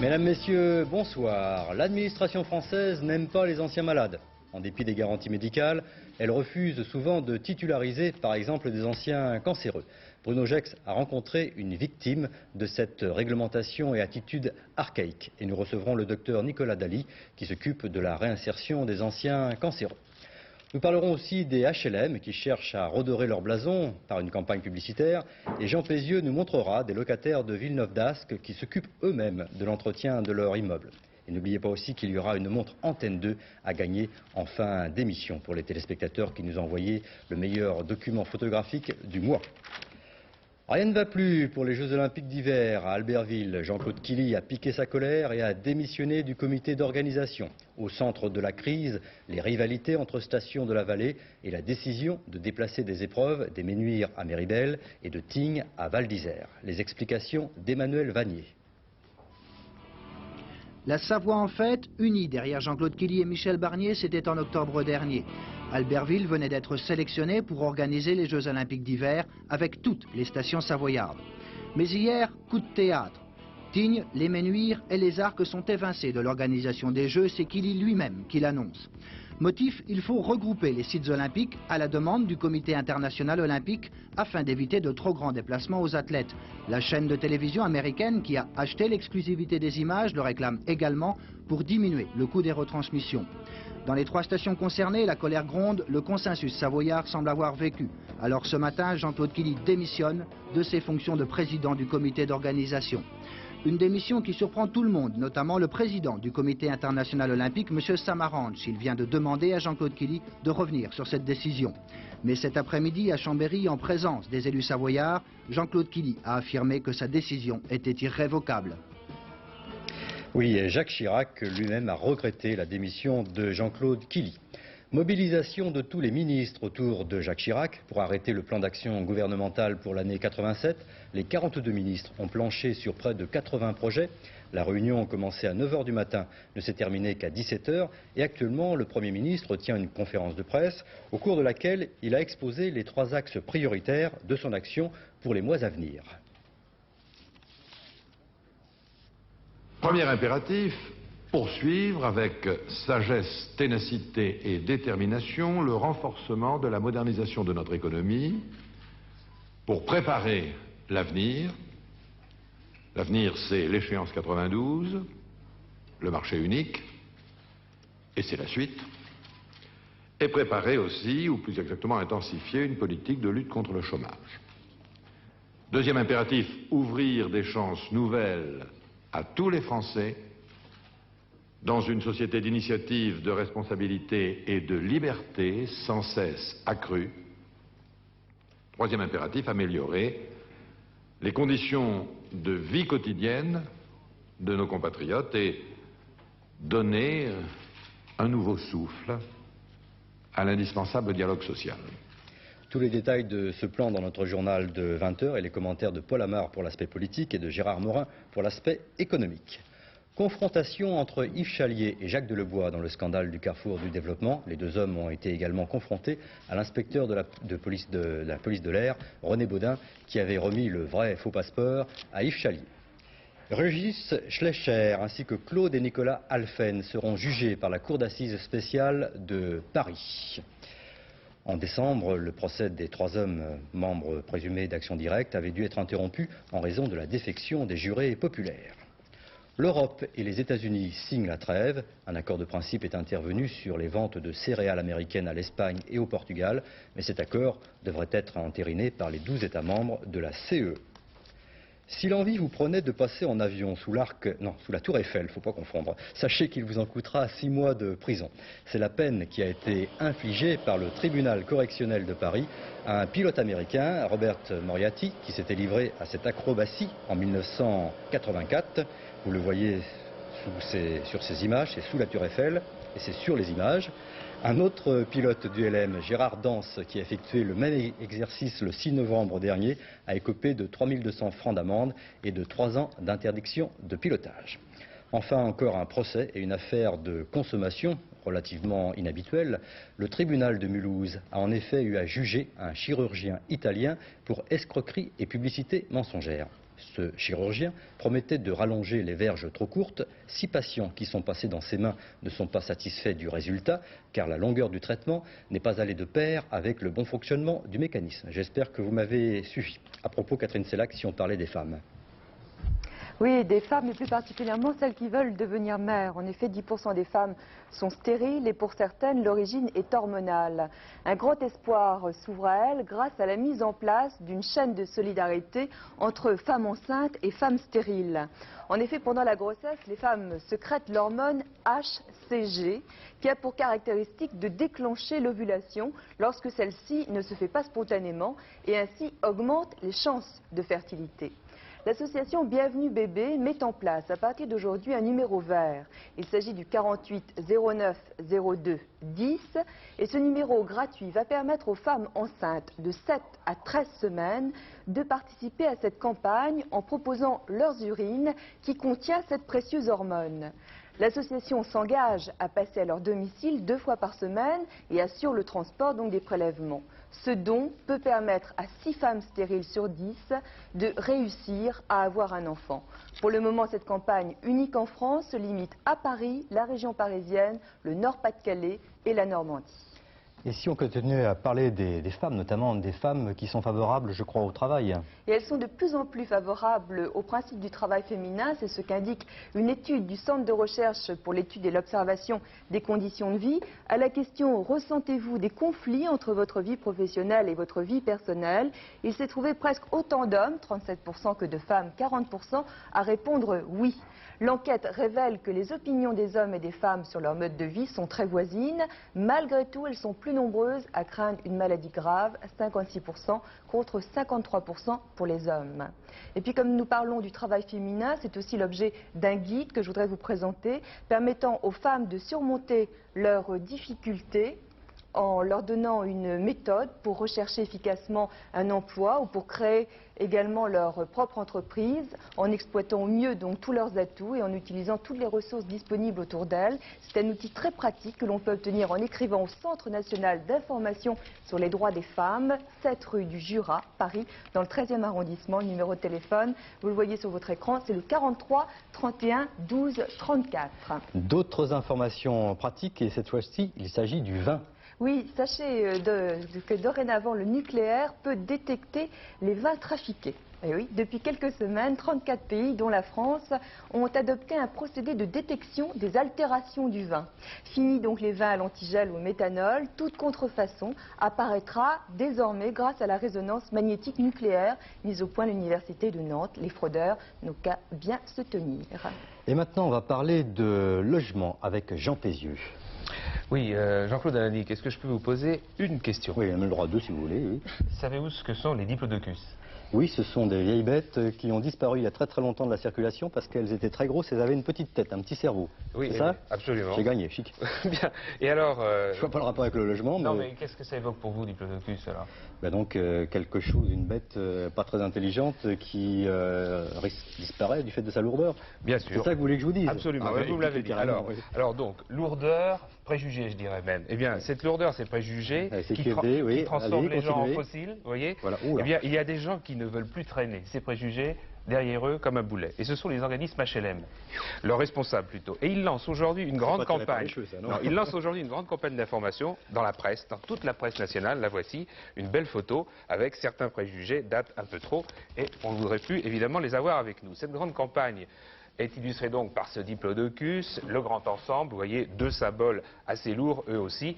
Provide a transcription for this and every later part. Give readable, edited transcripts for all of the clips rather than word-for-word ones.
Mesdames, Messieurs, bonsoir. L'administration française n'aime pas les anciens malades. En dépit des garanties médicales, elle refuse souvent de titulariser, par exemple, des anciens cancéreux. Bruno Gex a rencontré une victime de cette réglementation et attitude archaïque. Et nous recevrons le docteur Nicolas Daly, qui s'occupe de la réinsertion des anciens cancéreux. Nous parlerons aussi des HLM qui cherchent à redorer leur blason par une campagne publicitaire. Et Jean Pézieux nous montrera des locataires de Villeneuve-d'Ascq qui s'occupent eux-mêmes de l'entretien de leur immeuble. Et n'oubliez pas aussi qu'il y aura une montre Antenne 2 à gagner en fin d'émission pour les téléspectateurs qui nous ont envoyé le meilleur document photographique du mois. Rien ne va plus pour les Jeux Olympiques d'hiver à Albertville. Jean-Claude Killy a piqué sa colère et a démissionné du comité d'organisation. Au centre de la crise, les rivalités entre stations de la vallée et la décision de déplacer des épreuves des Menuires à Méribel et de Tignes à Val d'Isère. Les explications d'Emmanuel Vanier. La Savoie en fête, unie derrière Jean-Claude Killy et Michel Barnier, c'était en octobre dernier. Albertville venait d'être sélectionné pour organiser les Jeux Olympiques d'hiver avec toutes les stations savoyardes. Mais hier, coup de théâtre. Tignes, les Menuires et les Arcs sont évincés de l'organisation des Jeux, c'est Killy lui-même qui l'annonce. Motif, il faut regrouper les sites olympiques à la demande du Comité international olympique afin d'éviter de trop grands déplacements aux athlètes. La chaîne de télévision américaine qui a acheté l'exclusivité des images le réclame également pour diminuer le coût des retransmissions. Dans les 3 stations concernées, la colère gronde, le consensus savoyard semble avoir vécu. Alors ce matin, Jean-Claude Killy démissionne de ses fonctions de président du comité d'organisation. Une démission qui surprend tout le monde, notamment le président du comité international olympique, M. Samaranch. Il vient de demander à Jean-Claude Killy de revenir sur cette décision. Mais cet après-midi, à Chambéry, en présence des élus savoyards, Jean-Claude Killy a affirmé que sa décision était irrévocable. Oui, Jacques Chirac lui-même a regretté la démission de Jean-Claude Killy. Mobilisation de tous les ministres autour de Jacques Chirac pour arrêter le plan d'action gouvernemental pour l'année 87. Les 42 ministres ont planché sur près de 80 projets. La réunion, commencée à 9 h du matin, ne s'est terminée qu'à 17 h. Et actuellement, le Premier ministre tient une conférence de presse au cours de laquelle il a exposé les 3 axes prioritaires de son action pour les mois à venir. Premier impératif, poursuivre avec sagesse, ténacité et détermination le renforcement de la modernisation de notre économie pour préparer l'avenir. L'avenir, c'est l'échéance 92, le marché unique, et c'est la suite. Et préparer aussi, ou plus exactement intensifier, une politique de lutte contre le chômage. Deuxième impératif, ouvrir des chances nouvelles à tous les Français dans une société d'initiative, de responsabilité et de liberté sans cesse accrue. Troisième impératif, améliorer les conditions de vie quotidienne de nos compatriotes et donner un nouveau souffle à l'indispensable dialogue social. Tous les détails de ce plan dans notre journal de 20 h et les commentaires de Paul Amar pour l'aspect politique et de Gérard Morin pour l'aspect économique. Confrontation entre Yves Chalier et Jacques Delebois dans le scandale du Carrefour du Développement. Les 2 hommes ont été également confrontés à l'inspecteur de la police de l'air, René Baudin, qui avait remis le vrai faux passeport à Yves Chalier. Régis Schleicher ainsi que Claude et Nicolas Alphen seront jugés par la Cour d'assises spéciale de Paris. En décembre, le procès des 3 hommes membres présumés d'Action Directe avait dû être interrompu en raison de la défection des jurés populaires. L'Europe et les États-Unis signent la trêve. Un accord de principe est intervenu sur les ventes de céréales américaines à l'Espagne et au Portugal, mais cet accord devrait être entériné par les 12 États membres de la CE. Si l'envie vous prenait de passer en avion sous la tour Eiffel, faut pas confondre, sachez qu'il vous en coûtera 6 mois de prison. C'est la peine qui a été infligée par le tribunal correctionnel de Paris à un pilote américain, Robert Moriarty, qui s'était livré à cette acrobatie en 1984. Vous le voyez sur ces images, c'est sous la tour Eiffel et c'est sur les images. Un autre pilote du LM, Gérard Danse, qui a effectué le même exercice le 6 novembre dernier, a écopé de 3 200 francs d'amende et de 3 ans d'interdiction de pilotage. Enfin, encore un procès et une affaire de consommation relativement inhabituelle. Le tribunal de Mulhouse a en effet eu à juger un chirurgien italien pour escroquerie et publicité mensongère. Ce chirurgien promettait de rallonger les verges trop courtes. 6 patients qui sont passés dans ses mains ne sont pas satisfaits du résultat, car la longueur du traitement n'est pas allée de pair avec le bon fonctionnement du mécanisme. J'espère que vous m'avez suivi. À propos, Catherine Sellac, si on parlait des femmes. Oui, des femmes, et plus particulièrement celles qui veulent devenir mères. En effet, 10% des femmes sont stériles et pour certaines, l'origine est hormonale. Un grand espoir s'ouvre à elles grâce à la mise en place d'une chaîne de solidarité entre femmes enceintes et femmes stériles. En effet, pendant la grossesse, les femmes sécrètent l'hormone HCG qui a pour caractéristique de déclencher l'ovulation lorsque celle-ci ne se fait pas spontanément et ainsi augmente les chances de fertilité. L'association Bienvenue Bébé met en place à partir d'aujourd'hui un numéro vert. Il s'agit du 48 09 02 10 et ce numéro gratuit va permettre aux femmes enceintes de 7 à 13 semaines de participer à cette campagne en proposant leurs urines qui contient cette précieuse hormone. L'association s'engage à passer à leur domicile 2 fois par semaine et assure le transport donc des prélèvements. Ce don peut permettre à 6 femmes stériles sur 10 de réussir à avoir un enfant. Pour le moment, cette campagne unique en France se limite à Paris, la région parisienne, le Nord-Pas-de-Calais et la Normandie. Et si on continuait à parler des femmes, notamment des femmes qui sont favorables, je crois, au travail. Et elles sont de plus en plus favorables au principe du travail féminin, c'est ce qu'indique une étude du Centre de recherche pour l'étude et l'observation des conditions de vie. À la question « Ressentez-vous des conflits entre votre vie professionnelle et votre vie personnelle ?» il s'est trouvé presque autant d'hommes, 37% que de femmes, 40%, à répondre « oui ». L'enquête révèle que les opinions des hommes et des femmes sur leur mode de vie sont très voisines. Malgré tout, elles sont plus nombreuses à craindre une maladie grave, 56% contre 53% pour les hommes. Et puis comme nous parlons du travail féminin, c'est aussi l'objet d'un guide que je voudrais vous présenter, permettant aux femmes de surmonter leurs difficultés en leur donnant une méthode pour rechercher efficacement un emploi ou pour créer également leur propre entreprise en exploitant au mieux donc tous leurs atouts et en utilisant toutes les ressources disponibles autour d'elles. C'est un outil très pratique que l'on peut obtenir en écrivant au Centre national d'information sur les droits des femmes, 7 rue du Jura, Paris, dans le 13e arrondissement. Le numéro de téléphone, vous le voyez sur votre écran, c'est le 43 31 12 34. D'autres informations pratiques et cette fois-ci, il s'agit du vin. Oui, sachez que dorénavant, le nucléaire peut détecter les vins trafiqués. Et oui, depuis quelques semaines, 34 pays, dont la France, ont adopté un procédé de détection des altérations du vin. Fini donc les vins à l'antigel ou au méthanol, toute contrefaçon apparaîtra désormais grâce à la résonance magnétique nucléaire mise au point à l'Université de Nantes. Les fraudeurs n'ont qu'à bien se tenir. Et maintenant, on va parler de logement avec Jean Pézieux. Oui, Jean-Claude Alanic, est-ce que je peux vous poser une question? Oui, il y a même le droit d'eux si vous voulez. Oui. Savez-vous ce que sont les diplodocus? Oui, ce sont des vieilles bêtes qui ont disparu il y a très très longtemps de la circulation parce qu'elles étaient très grosses et elles avaient une petite tête, un petit cerveau. Oui, c'est ça? Absolument. J'ai gagné, chic. Bien. Et alors... Je vois pas le rapport avec le logement, non, mais qu'est-ce que ça évoque pour vous, diplodocus, alors? Ben donc, quelque chose, une bête pas très intelligente qui disparaît du fait de sa lourdeur. Bien sûr. C'est ça que vous voulez que je vous dise? Absolument, vous me l'avez dit. Alors donc, lourdeur, préjugé, je dirais même. Eh bien, cette lourdeur, ces préjugés qui transforment les gens en fossiles, vous voyez, voilà. eh bien, il y a des gens qui ne veulent plus traîner ces préjugés derrière eux comme un boulet. Et ce sont les organismes HLM, leurs responsables plutôt. Et ils lancent aujourd'hui une grande campagne. Ils lancent aujourd'hui une grande campagne d'information dans la presse, dans toute la presse nationale. La voici, une belle photo avec certains préjugés, datent un peu trop, et on ne voudrait plus évidemment les avoir avec nous. Cette grande campagne est illustré donc par ce diplodocus, le grand ensemble, vous voyez, 2 symboles assez lourds, eux aussi,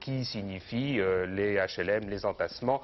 qui signifient les HLM, les entassements,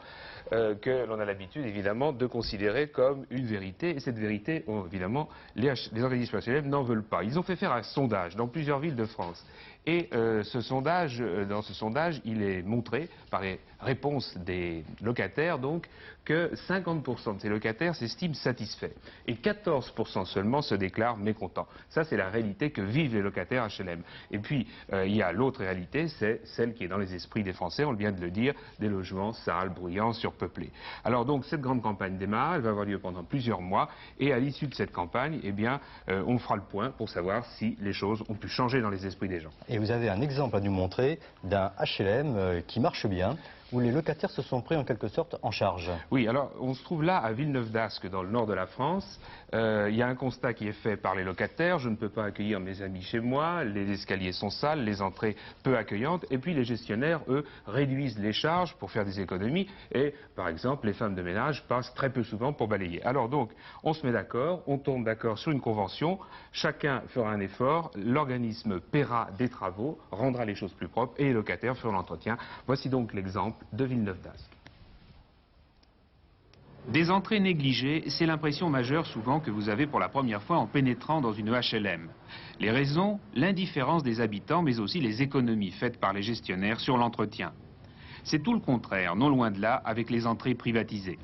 que l'on a l'habitude évidemment de considérer comme une vérité. Et cette vérité, évidemment, les organismes HLM n'en veulent pas. Ils ont fait faire un sondage dans plusieurs villes de France. Et dans ce sondage, il est montré par les réponses des locataires donc que 50% de ces locataires s'estiment satisfaits et 14% seulement se déclarent mécontents. Ça, c'est la réalité que vivent les locataires HLM. Et puis, il y a l'autre réalité, c'est celle qui est dans les esprits des Français, on vient de le dire, des logements sales, bruyants, surpeuplés. Alors donc cette grande campagne démarre, elle va avoir lieu pendant plusieurs mois, et à l'issue de cette campagne, eh bien, on fera le point pour savoir si les choses ont pu changer dans les esprits des gens. Et vous avez un exemple à nous montrer d'un HLM qui marche bien, où les locataires se sont pris en quelque sorte en charge. Oui, alors on se trouve là à Villeneuve-d'Ascq, dans le nord de la France. Il y a un constat qui est fait par les locataires. Je ne peux pas accueillir mes amis chez moi, les escaliers sont sales, les entrées peu accueillantes. Et puis les gestionnaires, eux, réduisent les charges pour faire des économies. Et par exemple, les femmes de ménage passent très peu souvent pour balayer. Alors donc, on se met d'accord, on tombe d'accord sur une convention. Chacun fera un effort, l'organisme paiera des travaux, rendra les choses plus propres et les locataires feront l'entretien. Voici donc l'exemple de Villeneuve-d'Ascq. Des entrées négligées, c'est l'impression majeure souvent que vous avez pour la première fois en pénétrant dans une HLM. Les raisons, l'indifférence des habitants, mais aussi les économies faites par les gestionnaires sur l'entretien. C'est tout le contraire, non loin de là, avec les entrées privatisées.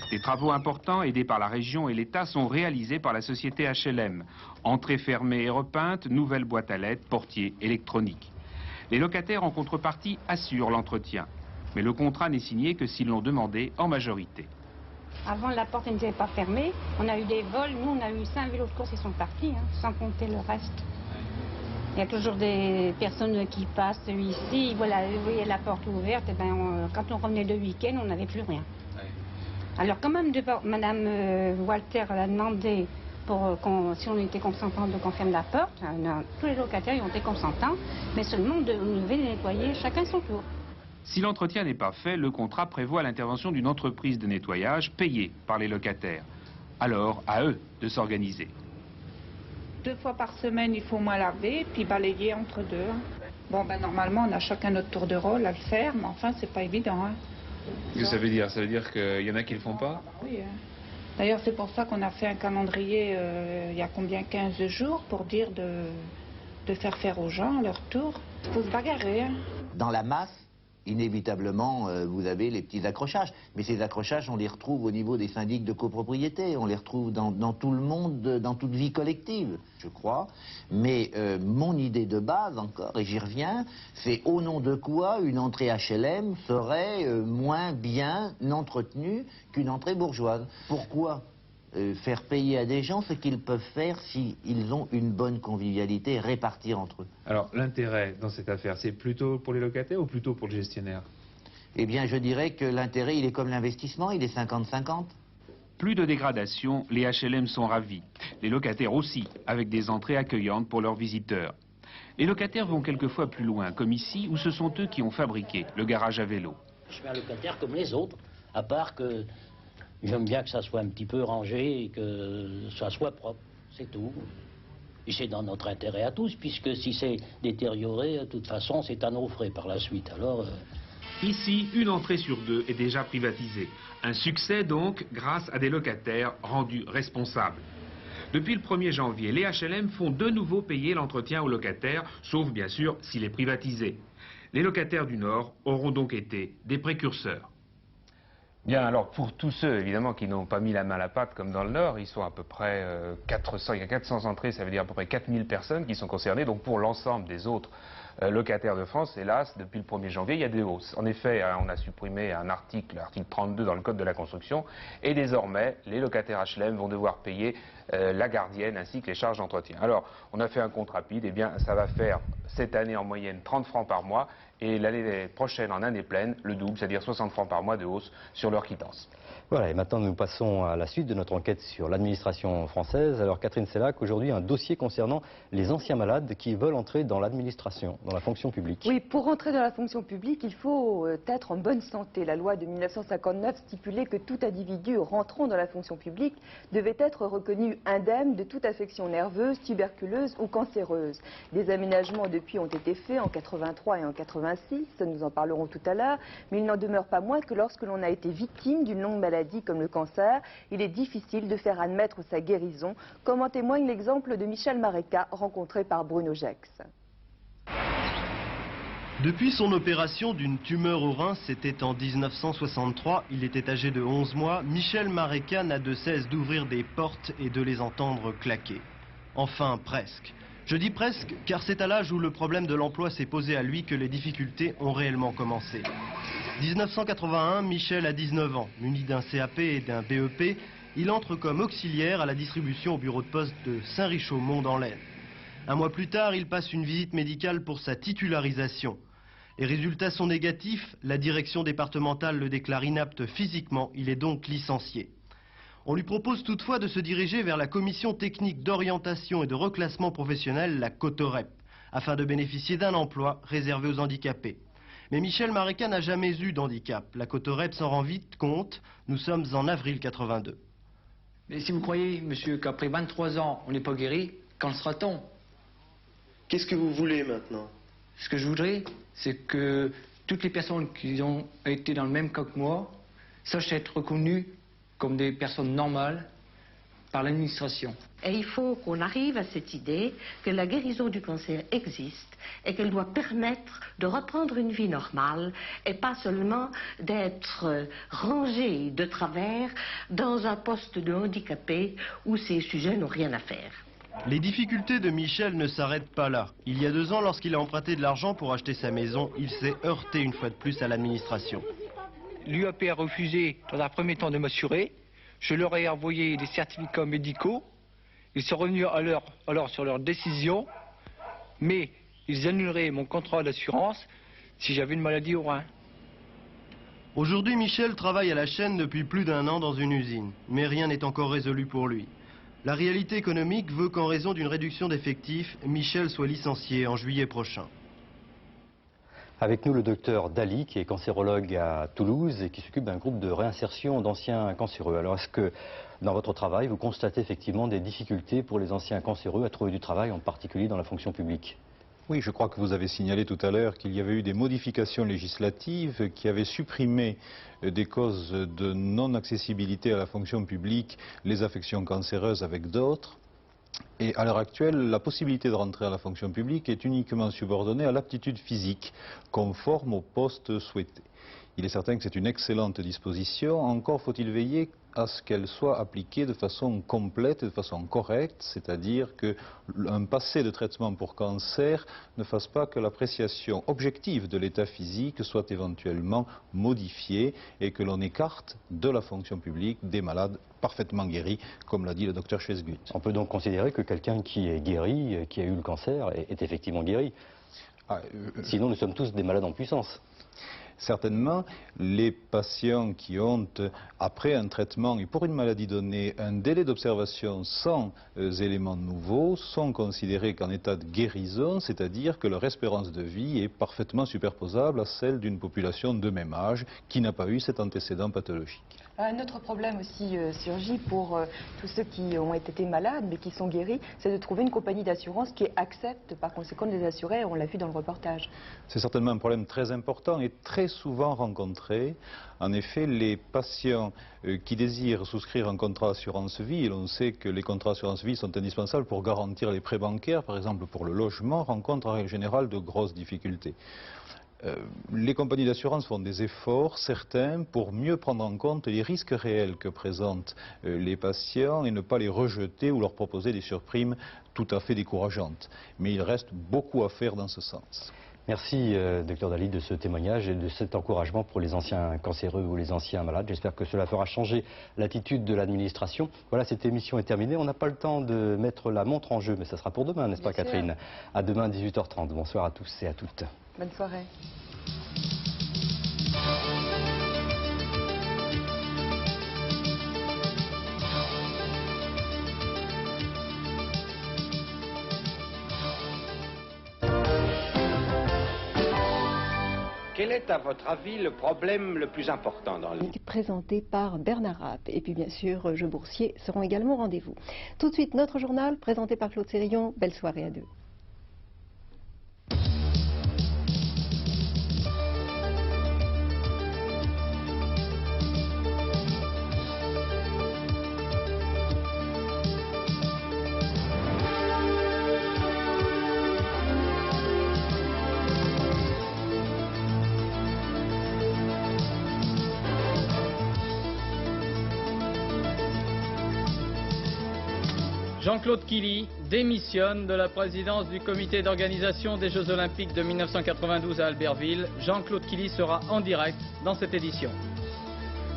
Des travaux importants aidés par la région et l'État sont réalisés par la société HLM. Entrées fermées et repeintes, nouvelles boîtes à lettres, portiers électroniques. Les locataires en contrepartie assurent l'entretien. Mais le contrat n'est signé que s'ils l'ont demandé en majorité. Avant, la porte n'était pas fermée. On a eu des vols. Nous, on a eu 5 vélos de course, ils sont partis, sans compter le reste. Il y a toujours des personnes qui passent ici. Voilà, vous voyez la porte ouverte. Et ben, quand on revenait de week-end, on n'avait plus rien. Alors, quand même, Madame Walter a demandé si on était consentant de qu'on ferme la porte. Tous les locataires y ont été consentants, mais seulement de lever et nettoyer chacun son tour. Si l'entretien n'est pas fait, le contrat prévoit l'intervention d'une entreprise de nettoyage payée par les locataires. Alors, à eux de s'organiser. 2 fois par semaine, il faut au moins laver, puis balayer entre deux. Bon, ben normalement, on a chacun notre tour de rôle à le faire, mais enfin, c'est pas évident. Qu'est-ce que ça veut dire? Ça veut dire qu'il y en a qui le font pas? Oui. D'ailleurs, c'est pour ça qu'on a fait un calendrier, il y a combien, 15 jours, pour dire de faire aux gens leur tour. Il faut se bagarrer. Dans la masse, inévitablement, vous avez les petits accrochages. Mais ces accrochages, on les retrouve au niveau des syndics de copropriété, on les retrouve dans tout le monde, dans toute vie collective, je crois. Mais mon idée de base, encore, et j'y reviens, c'est au nom de quoi une entrée HLM serait moins bien entretenue qu'une entrée bourgeoise. Pourquoi faire payer à des gens ce qu'ils peuvent faire s'ils ont une bonne convivialité et répartir entre eux? Alors, l'intérêt dans cette affaire, c'est plutôt pour les locataires ou plutôt pour le gestionnaire? Eh bien, je dirais que l'intérêt, il est comme l'investissement, il est 50-50. Plus de dégradation, les HLM sont ravis. Les locataires aussi, avec des entrées accueillantes pour leurs visiteurs. Les locataires vont quelquefois plus loin, comme ici, où ce sont eux qui ont fabriqué le garage à vélo. Je suis un locataire comme les autres, à part que j'aime bien que ça soit un petit peu rangé et que ça soit propre, c'est tout. Et c'est dans notre intérêt à tous, puisque si c'est détérioré, de toute façon, c'est à nos frais par la suite. Alors, Ici, une entrée sur 2 est déjà privatisée. Un succès donc grâce à des locataires rendus responsables. Depuis le 1er janvier, les HLM font de nouveau payer l'entretien aux locataires, sauf bien sûr s'il est privatisé. Les locataires du Nord auront donc été des précurseurs. Bien, alors pour tous ceux évidemment qui n'ont pas mis la main à la pâte comme dans le Nord, ils sont à peu près 400, il y a 400 entrées, ça veut dire à peu près 4000 personnes qui sont concernées. Donc pour l'ensemble des autres locataires de France, hélas, depuis le 1er janvier, il y a des hausses. En effet, on a supprimé un article, l'article 32 dans le Code de la construction, et désormais, les locataires HLM vont devoir payer la gardienne ainsi que les charges d'entretien. Alors, on a fait un compte rapide, et bien ça va faire cette année en moyenne 30 francs par mois, et l'année prochaine, en année pleine, le double, c'est-à-dire 60 francs par mois de hausse sur leur quittance. Voilà, et maintenant nous passons à la suite de notre enquête sur l'administration française. Alors Catherine Sellac, aujourd'hui un dossier concernant les anciens malades qui veulent entrer dans l'administration, dans la fonction publique. Oui, pour entrer dans la fonction publique, il faut être en bonne santé. La loi de 1959 stipulait que tout individu rentrant dans la fonction publique devait être reconnu indemne de toute affection nerveuse, tuberculeuse ou cancéreuse. Des aménagements depuis ont été faits en 83 et en 86, nous en parlerons tout à l'heure, mais il n'en demeure pas moins que lorsque l'on a été victime d'une longue maladie comme le cancer, il est difficile de faire admettre sa guérison, comme en témoigne l'exemple de Michel Maréca, rencontré par Bruno Gex. Depuis son opération d'une tumeur au rein, c'était en 1963, il était âgé de 11 mois, Michel Maréca n'a de cesse d'ouvrir des portes et de les entendre claquer. Enfin, presque. Je dis presque, car c'est à l'âge où le problème de l'emploi s'est posé à lui que les difficultés ont réellement commencé. 1981, Michel a 19 ans. Muni d'un CAP et d'un BEP, il entre comme auxiliaire à la distribution au bureau de poste de Saint-Richaud-Mont dans l'Aisne. Un mois plus tard, il passe une visite médicale pour sa titularisation. Les résultats sont négatifs, la direction départementale le déclare inapte physiquement, il est donc licencié. On lui propose toutefois de se diriger vers la commission technique d'orientation et de reclassement professionnel, la COTOREP, afin de bénéficier d'un emploi réservé aux handicapés. Mais Michel Maréca n'a jamais eu d'handicap. La COTOREP s'en rend vite compte, nous sommes en avril 82. Mais si vous croyez, monsieur, qu'après 23 ans, on n'est pas guéri, quand sera-t-on? Qu'est-ce que vous voulez maintenant? Ce que je voudrais, c'est que toutes les personnes qui ont été dans le même cas que moi sachent être reconnues comme des personnes normales par l'administration. Et il faut qu'on arrive à cette idée que la guérison du cancer existe et qu'elle doit permettre de reprendre une vie normale et pas seulement d'être rangé de travers dans un poste de handicapé où ces sujets n'ont rien à faire. Les difficultés de Michel ne s'arrêtent pas là. Il y a 2 ans, lorsqu'il a emprunté de l'argent pour acheter sa maison, il s'est heurté une fois de plus à l'administration. L'UAP a refusé dans un premier temps de m'assurer. Je leur ai envoyé des certificats médicaux. Ils sont revenus alors sur leur décision, mais ils annuleraient mon contrat d'assurance si j'avais une maladie au rein. Aujourd'hui, Michel travaille à la chaîne depuis plus d'1 an dans une usine, mais rien n'est encore résolu pour lui. La réalité économique veut qu'en raison d'une réduction d'effectifs, Michel soit licencié en juillet prochain. Avec nous le docteur Dali, qui est cancérologue à Toulouse et qui s'occupe d'un groupe de réinsertion d'anciens cancéreux. Alors est-ce que dans votre travail, vous constatez effectivement des difficultés pour les anciens cancéreux à trouver du travail, en particulier dans la fonction publique? Oui, je crois que vous avez signalé tout à l'heure qu'il y avait eu des modifications législatives qui avaient supprimé des causes de non-accessibilité à la fonction publique, les affections cancéreuses avec d'autres. Et à l'heure actuelle, la possibilité de rentrer à la fonction publique est uniquement subordonnée à l'aptitude physique, conforme au poste souhaité. Il est certain que c'est une excellente disposition, encore faut-il veiller à ce qu'elle soit appliquée de façon complète et de façon correcte, c'est-à-dire qu'un passé de traitement pour cancer ne fasse pas que l'appréciation objective de l'état physique soit éventuellement modifiée et que l'on écarte de la fonction publique des malades parfaitement guéris, comme l'a dit le docteur Chesgut. On peut donc considérer que quelqu'un qui est guéri, qui a eu le cancer, est effectivement guéri. Sinon, nous sommes tous des malades en puissance. Certainement, les patients qui ont, après un traitement et pour une maladie donnée, un délai d'observation sans éléments nouveaux, sont considérés qu'en état de guérison, c'est-à-dire que leur espérance de vie est parfaitement superposable à celle d'une population de même âge qui n'a pas eu cet antécédent pathologique. Un autre problème aussi surgit pour tous ceux qui ont été malades mais qui sont guéris, c'est de trouver une compagnie d'assurance qui accepte par conséquent de les assurer, on l'a vu dans le reportage. C'est certainement un problème très important et très souvent rencontré. En effet, les patients qui désirent souscrire un contrat d'assurance vie, et l'on sait que les contrats d'assurance vie sont indispensables pour garantir les prêts bancaires, par exemple pour le logement, rencontrent en règle générale de grosses difficultés. Les compagnies d'assurance font des efforts certains pour mieux prendre en compte les risques réels que présentent les patients et ne pas les rejeter ou leur proposer des surprimes tout à fait décourageantes. Mais il reste beaucoup à faire dans ce sens. Merci, docteur Dali, de ce témoignage et de cet encouragement pour les anciens cancéreux ou les anciens malades. J'espère que cela fera changer l'attitude de l'administration. Voilà, cette émission est terminée. On n'a pas le temps de mettre la montre en jeu, mais ça sera pour demain, n'est-ce pas, Catherine? À demain, 18h30. Bonsoir à tous et à toutes. Bonne soirée. Quel est, à votre avis, le problème le plus important dans le... Présenté par Bernard Rapp. Et puis, bien sûr, Jeux Boursiers seront également au rendez-vous. Tout de suite, notre journal, présenté par Claude Sérillon. Belle soirée à deux. Jean-Claude Killy démissionne de la présidence du comité d'organisation des Jeux Olympiques de 1992 à Albertville. Jean-Claude Killy sera en direct dans cette édition.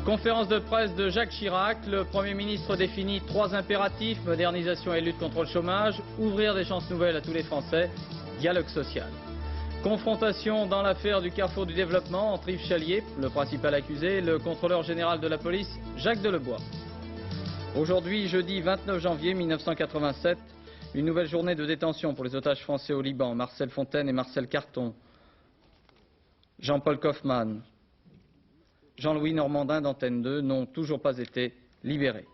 Conférence de presse de Jacques Chirac. Le Premier ministre définit 3 impératifs: modernisation et lutte contre le chômage, ouvrir des chances nouvelles à tous les Français, dialogue social. Confrontation dans l'affaire du Carrefour du Développement entre Yves Chalier, le principal accusé, et le contrôleur général de la police, Jacques Delebois. Aujourd'hui, jeudi 29 janvier 1987, une nouvelle journée de détention pour les otages français au Liban, Marcel Fontaine et Marcel Carton, Jean-Paul Kaufmann, Jean-Louis Normandin d'Antenne 2 n'ont toujours pas été libérés.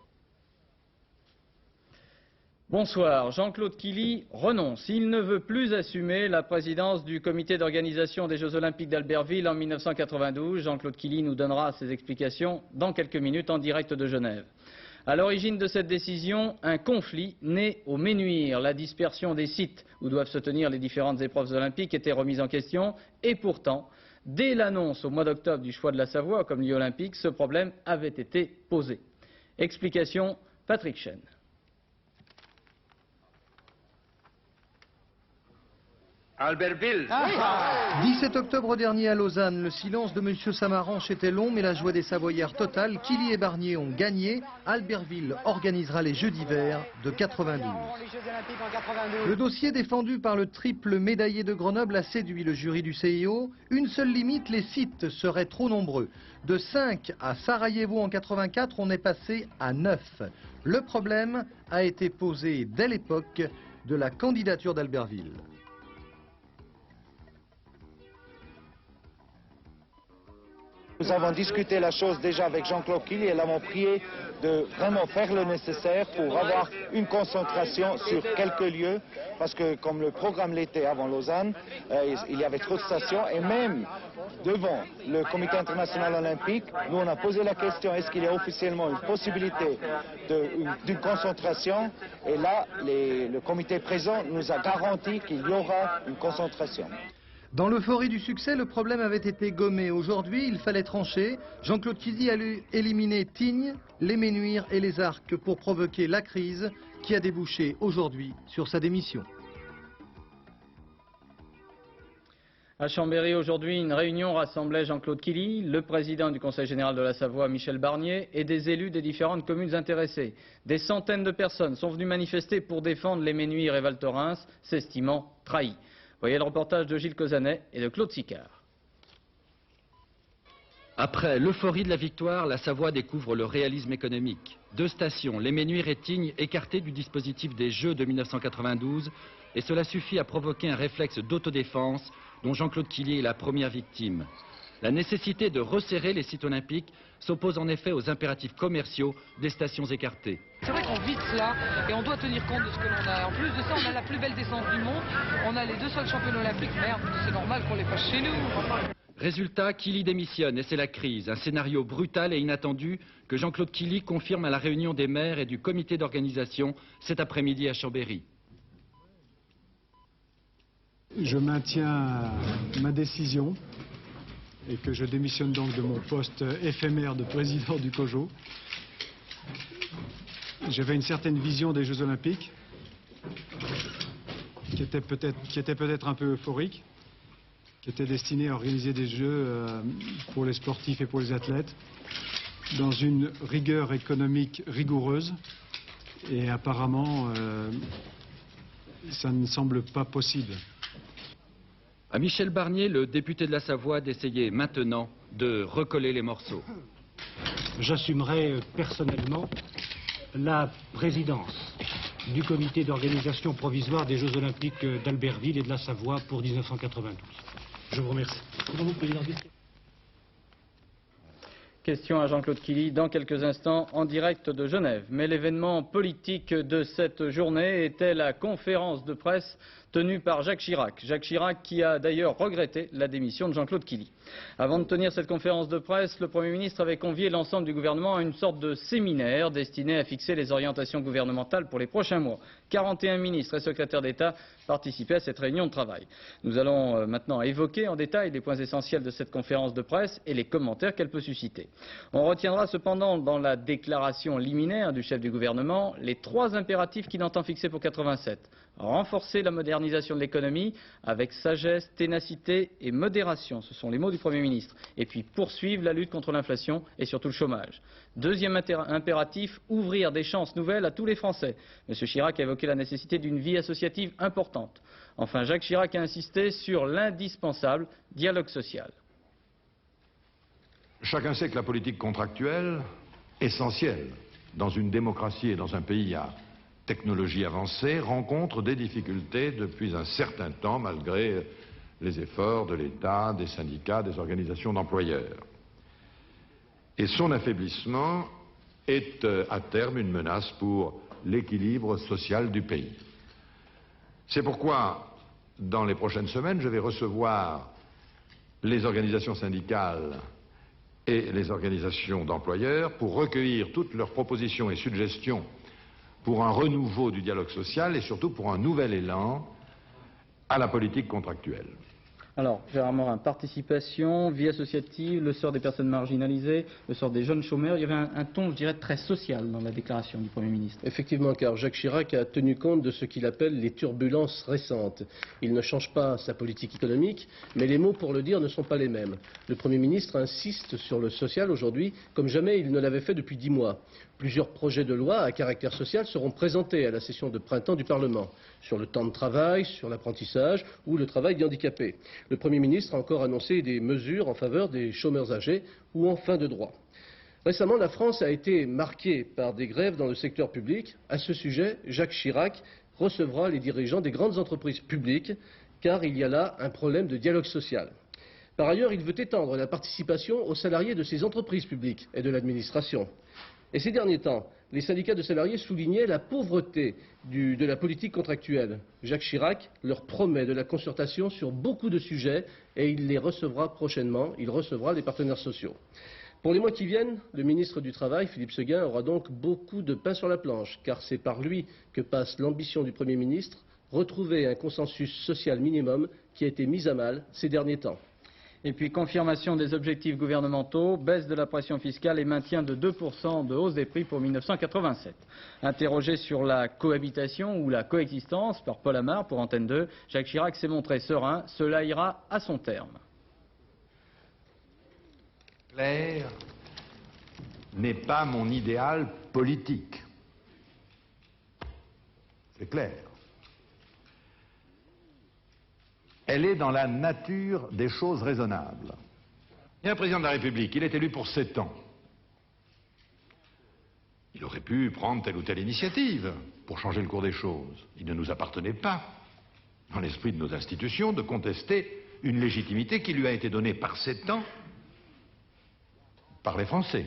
Bonsoir. Jean-Claude Killy renonce. Il ne veut plus assumer la présidence du comité d'organisation des Jeux Olympiques d'Albertville en 1992. Jean-Claude Killy nous donnera ses explications dans quelques minutes en direct de Genève. À l'origine de cette décision, un conflit né au Ménuire. La dispersion des sites où doivent se tenir les différentes épreuves olympiques était remise en question. Et pourtant, dès l'annonce au mois d'octobre du choix de la Savoie comme lieu olympique, ce problème avait été posé. Explication, Patrick Chen. Albertville. 17 octobre dernier à Lausanne, le silence de M. Samaranch était long, mais la joie des Savoyards totale. Killy et Barnier ont gagné. Albertville organisera les Jeux d'hiver de 92. Le dossier défendu par le triple médaillé de Grenoble a séduit le jury du CIO. Une seule limite, les sites seraient trop nombreux. De 5 à Sarajevo en 84, on est passé à 9. Le problème a été posé dès l'époque de la candidature d'Albertville. Nous avons discuté la chose déjà avec Jean-Claude Killy et l'avons prié de vraiment faire le nécessaire pour avoir une concentration sur quelques lieux, parce que comme le programme l'était avant Lausanne, il y avait trop de stations, et même devant le comité international olympique, nous on a posé la question, est-ce qu'il y a officiellement une possibilité d'une concentration, et là le comité présent nous a garanti qu'il y aura une concentration. Dans l'euphorie du succès, le problème avait été gommé. Aujourd'hui, il fallait trancher. Jean-Claude Killy a éliminé Tignes, les Ménuires et les Arcs pour provoquer la crise qui a débouché aujourd'hui sur sa démission. À Chambéry, aujourd'hui, une réunion rassemblait Jean-Claude Killy, le président du Conseil général de la Savoie, Michel Barnier, et des élus des différentes communes intéressées. Des centaines de personnes sont venues manifester pour défendre les Ménuires et Val Thorens, s'estimant trahis. Voyez le reportage de Gilles Cosanet et de Claude Sicard. Après l'euphorie de la victoire, la Savoie découvre le réalisme économique. 2 stations, les Ménuires et Tignes, écartées du dispositif des Jeux de 1992, et cela suffit à provoquer un réflexe d'autodéfense dont Jean-Claude Killy est la première victime. La nécessité de resserrer les sites olympiques s'oppose en effet aux impératifs commerciaux des stations écartées. C'est vrai qu'on vit cela et on doit tenir compte de ce que l'on a. En plus de ça, on a la plus belle descente du monde. On a les 2 seuls championnats olympiques. Merde, c'est normal qu'on les fasse chez nous. Résultat, Killy démissionne et c'est la crise. Un scénario brutal et inattendu que Jean-Claude Killy confirme à la réunion des maires et du comité d'organisation cet après-midi à Chambéry. Je maintiens ma décision et que je démissionne donc de mon poste éphémère de président du COJO. J'avais une certaine vision des Jeux Olympiques qui était peut-être un peu euphorique, qui était destinée à organiser des Jeux pour les sportifs et pour les athlètes dans une rigueur économique rigoureuse, et apparemment ça ne semble pas possible. À Michel Barnier, le député de la Savoie, d'essayer maintenant de recoller les morceaux. J'assumerai personnellement la présidence du comité d'organisation provisoire des Jeux Olympiques d'Albertville et de la Savoie pour 1992. Je vous remercie. Question à Jean-Claude Killy dans quelques instants en direct de Genève. Mais l'événement politique de cette journée était la conférence de presse tenue par Jacques Chirac. Jacques Chirac qui a d'ailleurs regretté la démission de Jean-Claude Killy. Avant de tenir cette conférence de presse, le Premier ministre avait convié l'ensemble du gouvernement à une sorte de séminaire destiné à fixer les orientations gouvernementales pour les prochains mois. 41 ministres et secrétaires d'État participaient à cette réunion de travail. Nous allons maintenant évoquer en détail les points essentiels de cette conférence de presse et les commentaires qu'elle peut susciter. On retiendra cependant dans la déclaration liminaire du chef du gouvernement les 3 impératifs qu'il entend fixer pour 87. Renforcer la modernisation de l'économie avec sagesse, ténacité et modération. Ce sont les mots du Premier ministre. Et puis poursuivre la lutte contre l'inflation et surtout le chômage. Deuxième impératif, ouvrir des chances nouvelles à tous les Français. M. Chirac a évoqué la nécessité d'une vie associative importante. Enfin, Jacques Chirac a insisté sur l'indispensable dialogue social. Chacun sait que la politique contractuelle, essentielle dans une démocratie et dans un pays à technologie avancée, rencontre des difficultés depuis un certain temps, malgré les efforts de l'État, des syndicats, des organisations d'employeurs. Et son affaiblissement est à terme une menace pour l'équilibre social du pays. C'est pourquoi, dans les prochaines semaines, je vais recevoir les organisations syndicales et les organisations d'employeurs pour recueillir toutes leurs propositions et suggestions pour un renouveau du dialogue social et surtout pour un nouvel élan à la politique contractuelle. Alors, Gérard Morin, participation, vie associative, le sort des personnes marginalisées, le sort des jeunes chômeurs. Il y avait un ton, je dirais, très social dans la déclaration du Premier ministre. Effectivement, car Jacques Chirac a tenu compte de ce qu'il appelle les turbulences récentes. Il ne change pas sa politique économique, mais les mots pour le dire ne sont pas les mêmes. Le Premier ministre insiste sur le social aujourd'hui, comme jamais il ne l'avait fait depuis 10 mois. Plusieurs projets de loi à caractère social seront présentés à la session de printemps du Parlement, sur le temps de travail, sur l'apprentissage ou le travail des handicapés. Le Premier ministre a encore annoncé des mesures en faveur des chômeurs âgés ou en fin de droit. Récemment, la France a été marquée par des grèves dans le secteur public. À ce sujet, Jacques Chirac recevra les dirigeants des grandes entreprises publiques, car il y a là un problème de dialogue social. Par ailleurs, il veut étendre la participation aux salariés de ces entreprises publiques et de l'administration. Et ces derniers temps, les syndicats de salariés soulignaient la pauvreté de la politique contractuelle. Jacques Chirac leur promet de la concertation sur beaucoup de sujets et il les recevra prochainement, il recevra les partenaires sociaux. Pour les mois qui viennent, le ministre du Travail, Philippe Séguin, aura donc beaucoup de pain sur la planche, car c'est par lui que passe l'ambition du Premier ministre, retrouver un consensus social minimum qui a été mis à mal ces derniers temps. Et puis confirmation des objectifs gouvernementaux, baisse de la pression fiscale et maintien de 2% de hausse des prix pour 1987. Interrogé sur la cohabitation ou la coexistence par Paul Amar pour Antenne 2, Jacques Chirac s'est montré serein, cela ira à son terme. Claire n'est pas mon idéal politique. C'est clair. Elle est dans la nature des choses raisonnables. Il y a un président de la République, il est élu pour 7 ans. Il aurait pu prendre telle ou telle initiative pour changer le cours des choses. Il ne nous appartenait pas, dans l'esprit de nos institutions, de contester une légitimité qui lui a été donnée par 7 ans par les Français.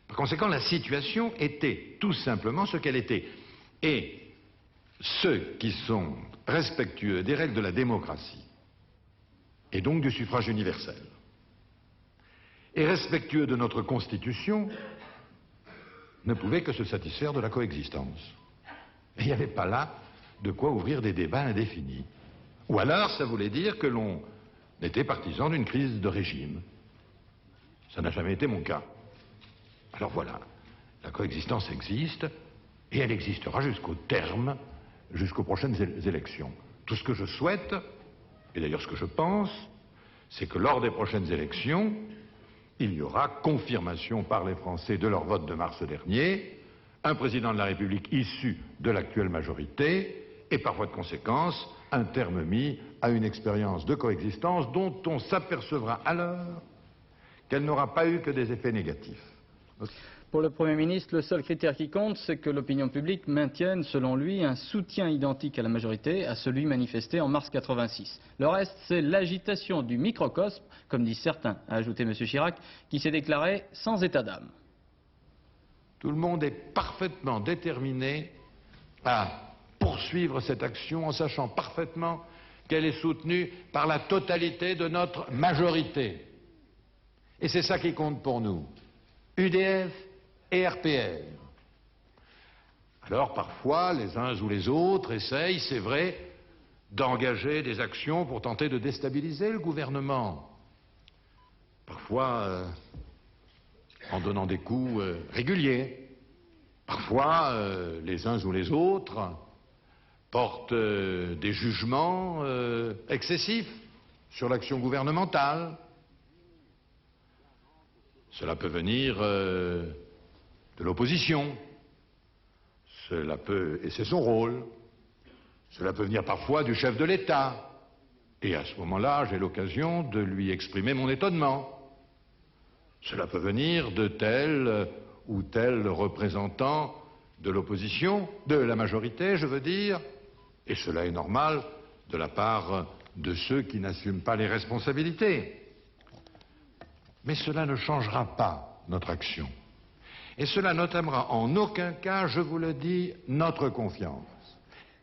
Par conséquent, la situation était tout simplement ce qu'elle était. Et ceux qui sont respectueux des règles de la démocratie, et donc du suffrage universel, et respectueux de notre Constitution, ne pouvaient que se satisfaire de la coexistence. Et il n'y avait pas là de quoi ouvrir des débats indéfinis. Ou alors, ça voulait dire que l'on était partisan d'une crise de régime. Ça n'a jamais été mon cas. Alors voilà, la coexistence existe, et elle existera jusqu'au terme, jusqu'aux prochaines élections. Tout ce que je souhaite, et d'ailleurs ce que je pense, c'est que lors des prochaines élections, il y aura confirmation par les Français de leur vote de mars dernier, un président de la République issu de l'actuelle majorité, et par voie de conséquence, un terme mis à une expérience de coexistence dont on s'apercevra alors qu'elle n'aura pas eu que des effets négatifs. Pour le Premier ministre, le seul critère qui compte, c'est que l'opinion publique maintienne, selon lui, un soutien identique à la majorité, à celui manifesté en mars 86. Le reste, c'est l'agitation du microcosme, comme disent certains, a ajouté M. Chirac, qui s'est déclaré sans état d'âme. Tout le monde est parfaitement déterminé à poursuivre cette action en sachant parfaitement qu'elle est soutenue par la totalité de notre majorité. Et c'est ça qui compte pour nous, UDF et RPR. Alors parfois, les uns ou les autres essayent, c'est vrai, d'engager des actions pour tenter de déstabiliser le gouvernement. Parfois en donnant des coups réguliers. Parfois, les uns ou les autres portent des jugements excessifs sur l'action gouvernementale. Cela peut venir de l'opposition. Cela peut, et c'est son rôle, cela peut venir parfois du chef de l'État. Et à ce moment-là, j'ai l'occasion de lui exprimer mon étonnement. Cela peut venir de tel ou tel représentant de l'opposition, de la majorité, je veux dire, et cela est normal de la part de ceux qui n'assument pas les responsabilités. Mais cela ne changera pas notre action. Et cela n'entamera en aucun cas, je vous le dis, notre confiance.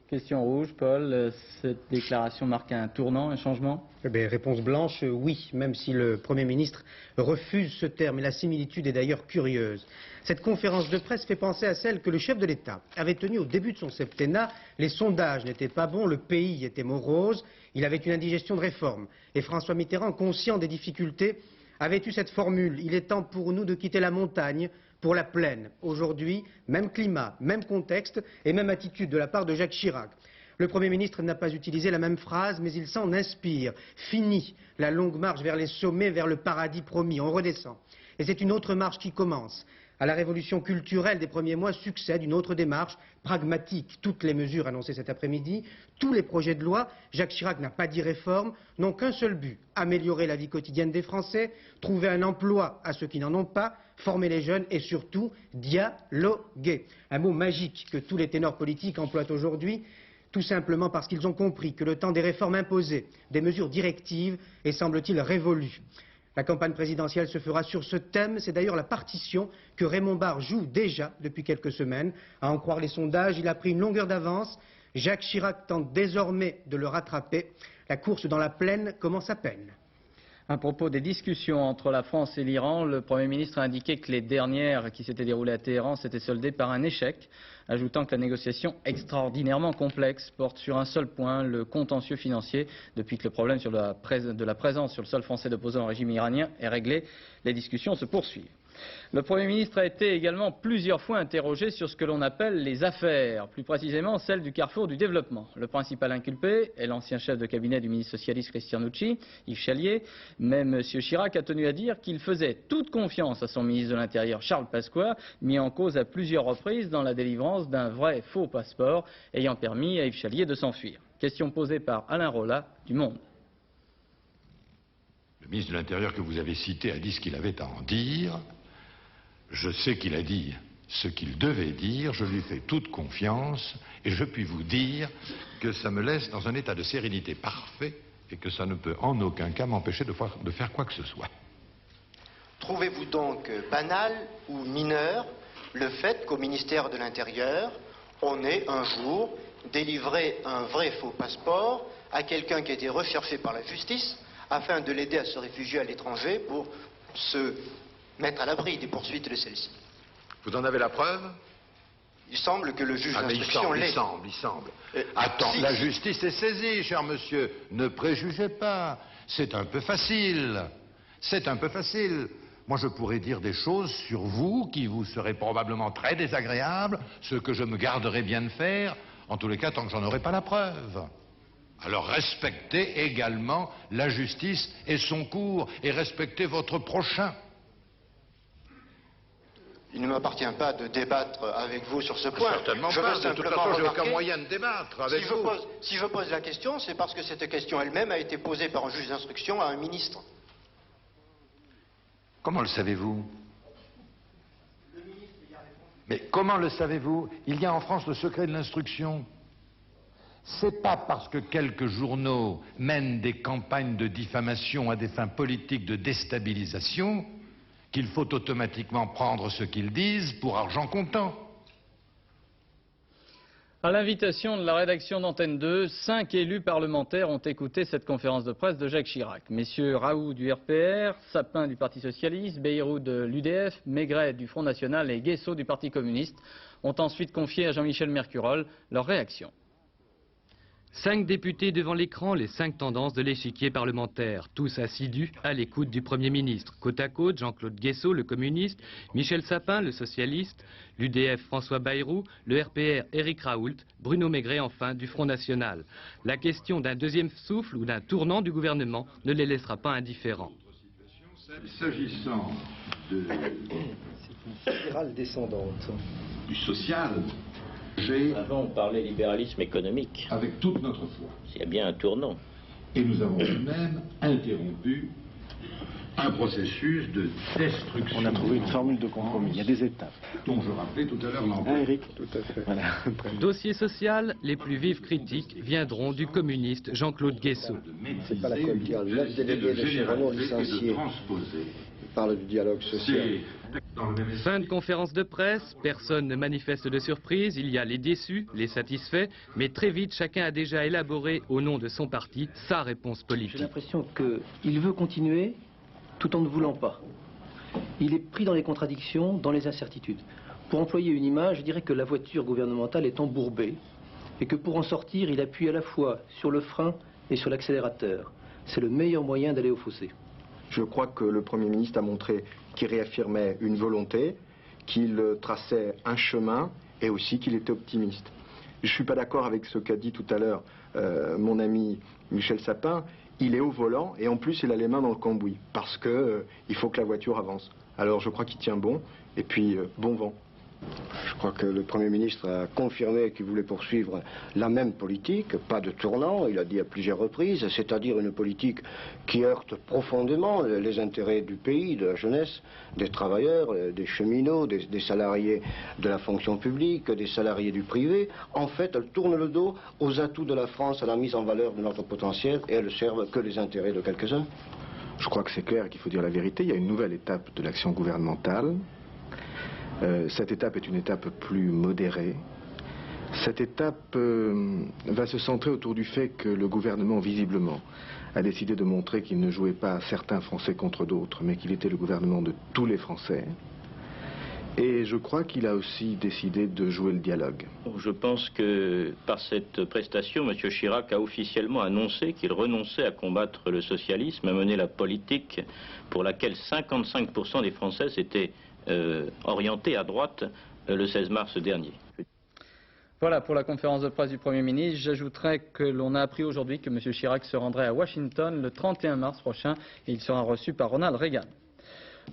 Question rouge, Paul. Cette déclaration marque un tournant, un changement? Eh bien, réponse blanche, oui, même si le Premier ministre refuse ce terme. Et la similitude est d'ailleurs curieuse. Cette conférence de presse fait penser à celle que le chef de l'État avait tenue au début de son septennat. Les sondages n'étaient pas bons, le pays était morose, il avait une indigestion de réforme. Et François Mitterrand, conscient des difficultés, avait eu cette formule: il est temps pour nous de quitter la montagne pour la plaine. Aujourd'hui, même climat, même contexte et même attitude de la part de Jacques Chirac. Le Premier ministre n'a pas utilisé la même phrase, mais il s'en inspire. Fini la longue marche vers les sommets, vers le paradis promis. On redescend. Et c'est une autre marche qui commence. À la révolution culturelle des premiers mois succède une autre démarche pragmatique. Toutes les mesures annoncées cet après-midi, tous les projets de loi, Jacques Chirac n'a pas dit réforme, n'ont qu'un seul but: améliorer la vie quotidienne des Français, trouver un emploi à ceux qui n'en ont pas, former les jeunes et surtout dialoguer. Un mot magique que tous les ténors politiques emploient aujourd'hui, tout simplement parce qu'ils ont compris que le temps des réformes imposées, des mesures directives, est, semble-t-il, révolu. La campagne présidentielle se fera sur ce thème. C'est d'ailleurs la partition que Raymond Barre joue déjà depuis quelques semaines. À en croire les sondages, il a pris une longueur d'avance. Jacques Chirac tente désormais de le rattraper. La course dans la plaine commence à peine. À propos des discussions entre la France et l'Iran, le Premier ministre a indiqué que les dernières qui s'étaient déroulées à Téhéran s'étaient soldées par un échec, ajoutant que la négociation extraordinairement complexe porte sur un seul point, le contentieux financier. Depuis que le problème de la présence sur le sol français d'opposants au régime iranien est réglé, les discussions se poursuivent. Le Premier ministre a été également plusieurs fois interrogé sur ce que l'on appelle les affaires, plus précisément celle du carrefour du développement. Le principal inculpé est l'ancien chef de cabinet du ministre socialiste Christian Nucci, Yves Chalier. Mais M. Chirac a tenu à dire qu'il faisait toute confiance à son ministre de l'Intérieur, Charles Pasqua, mis en cause à plusieurs reprises dans la délivrance d'un vrai faux passeport ayant permis à Yves Chalier de s'enfuir. Question posée par Alain Rolla du Monde. Le ministre de l'Intérieur que vous avez cité a dit ce qu'il avait à en dire. Je sais qu'il a dit ce qu'il devait dire, je lui fais toute confiance et je puis vous dire que ça me laisse dans un état de sérénité parfait et que ça ne peut en aucun cas m'empêcher de faire quoi que ce soit. Trouvez-vous donc banal ou mineur le fait qu'au ministère de l'Intérieur, on ait un jour délivré un vrai faux passeport à quelqu'un qui a été recherché par la justice afin de l'aider à se réfugier à l'étranger pour se mettre à l'abri des poursuites de celle-ci? Vous en avez la preuve? Il semble que le juge d'instruction l'ait. Il semble. Attends, la justice est saisie, cher monsieur. Ne préjugez pas. C'est un peu facile. C'est un peu facile. Moi, je pourrais dire des choses sur vous qui vous seraient probablement très désagréables, ce que je me garderais bien de faire, en tous les cas, tant que j'en aurai pas la preuve. Alors respectez également la justice et son cours, et respectez votre prochain. Il ne m'appartient pas de débattre avec vous sur ce point. Certainement pas. De toute façon, j'ai aucun moyen de débattre avec vous. Si je pose la question, c'est parce que cette question elle-même a été posée par un juge d'instruction à un ministre. Comment le savez-vous? Mais comment le savez-vous? Il y a en France le secret de l'instruction. C'est pas parce que quelques journaux mènent des campagnes de diffamation à des fins politiques de déstabilisation qu'il faut automatiquement prendre ce qu'ils disent pour argent comptant. À l'invitation de la rédaction d'Antenne 2, 5 élus parlementaires ont écouté cette conférence de presse de Jacques Chirac. Messieurs Raoult du RPR, Sapin du Parti Socialiste, Bayrou de l'UDF, Maigret du Front National et Guesso du Parti Communiste ont ensuite confié à Jean-Michel Mercurol leur réaction. 5 députés devant l'écran, les 5 tendances de l'échiquier parlementaire, tous assidus à l'écoute du Premier ministre. Côte à côte, Jean-Claude Guesso, le communiste, Michel Sapin, le socialiste, l'UDF François Bayrou, le RPR Éric Raoult, Bruno Maigret enfin du Front National. La question d'un deuxième souffle ou d'un tournant du gouvernement ne les laissera pas indifférents. S'agissant de... C'est une spirale descendante. Du social, avant, on parlait libéralisme économique. avec toute notre foi. Il y a bien un tournant. Et nous avons même interrompu un processus de destruction. On a trouvé une formule de compromis, il y a des étapes. Dont je rappelais tout à l'heure l'emploi. Eric, tout à fait. Voilà. Dossier social, les plus vives critiques viendront du communiste Jean-Claude Guesso. C'est pas la colle qui a 9 délégués de chez Renault licenciés. Il parle du dialogue social. Fin de conférence de presse, personne ne manifeste de surprise, il y a les déçus, les satisfaits, mais très vite chacun a déjà élaboré au nom de son parti sa réponse politique. J'ai l'impression qu'il veut continuer tout en ne voulant pas. Il est pris dans les contradictions, dans les incertitudes. Pour employer une image, je dirais que la voiture gouvernementale est embourbée et que pour en sortir, il appuie à la fois sur le frein et sur l'accélérateur. C'est le meilleur moyen d'aller au fossé. Je crois que le Premier ministre a montré qu'il réaffirmait une volonté, qu'il traçait un chemin et aussi qu'il était optimiste. Je ne suis pas d'accord avec ce qu'a dit tout à l'heure mon ami Michel Sapin. Il est au volant et en plus il a les mains dans le cambouis parce qu'il faut que la voiture avance. Alors je crois qu'il tient bon et puis bon vent. Je crois que le Premier ministre a confirmé qu'il voulait poursuivre la même politique, pas de tournant, il a dit à plusieurs reprises, c'est-à-dire une politique qui heurte profondément les intérêts du pays, de la jeunesse, des travailleurs, des cheminots, des salariés de la fonction publique, des salariés du privé. En fait, elle tourne le dos aux atouts de la France, à la mise en valeur de notre potentiel, et elle ne serve que les intérêts de quelques-uns. Je crois que c'est clair qu'il faut dire la vérité. Il y a une nouvelle étape de l'action gouvernementale. Cette étape est une étape plus modérée. Cette étape va se centrer autour du fait que le gouvernement, visiblement, a décidé de montrer qu'il ne jouait pas certains Français contre d'autres, mais qu'il était le gouvernement de tous les Français. Et je crois qu'il a aussi décidé de jouer le dialogue. Je pense que par cette prestation, M. Chirac a officiellement annoncé qu'il renonçait à combattre le socialisme, à mener la politique pour laquelle 55% des Français s'étaient orienté à droite le 16 mars dernier. Voilà pour la conférence de presse du Premier ministre. J'ajouterai que l'on a appris aujourd'hui que M. Chirac se rendrait à Washington le 31 mars prochain et il sera reçu par Ronald Reagan.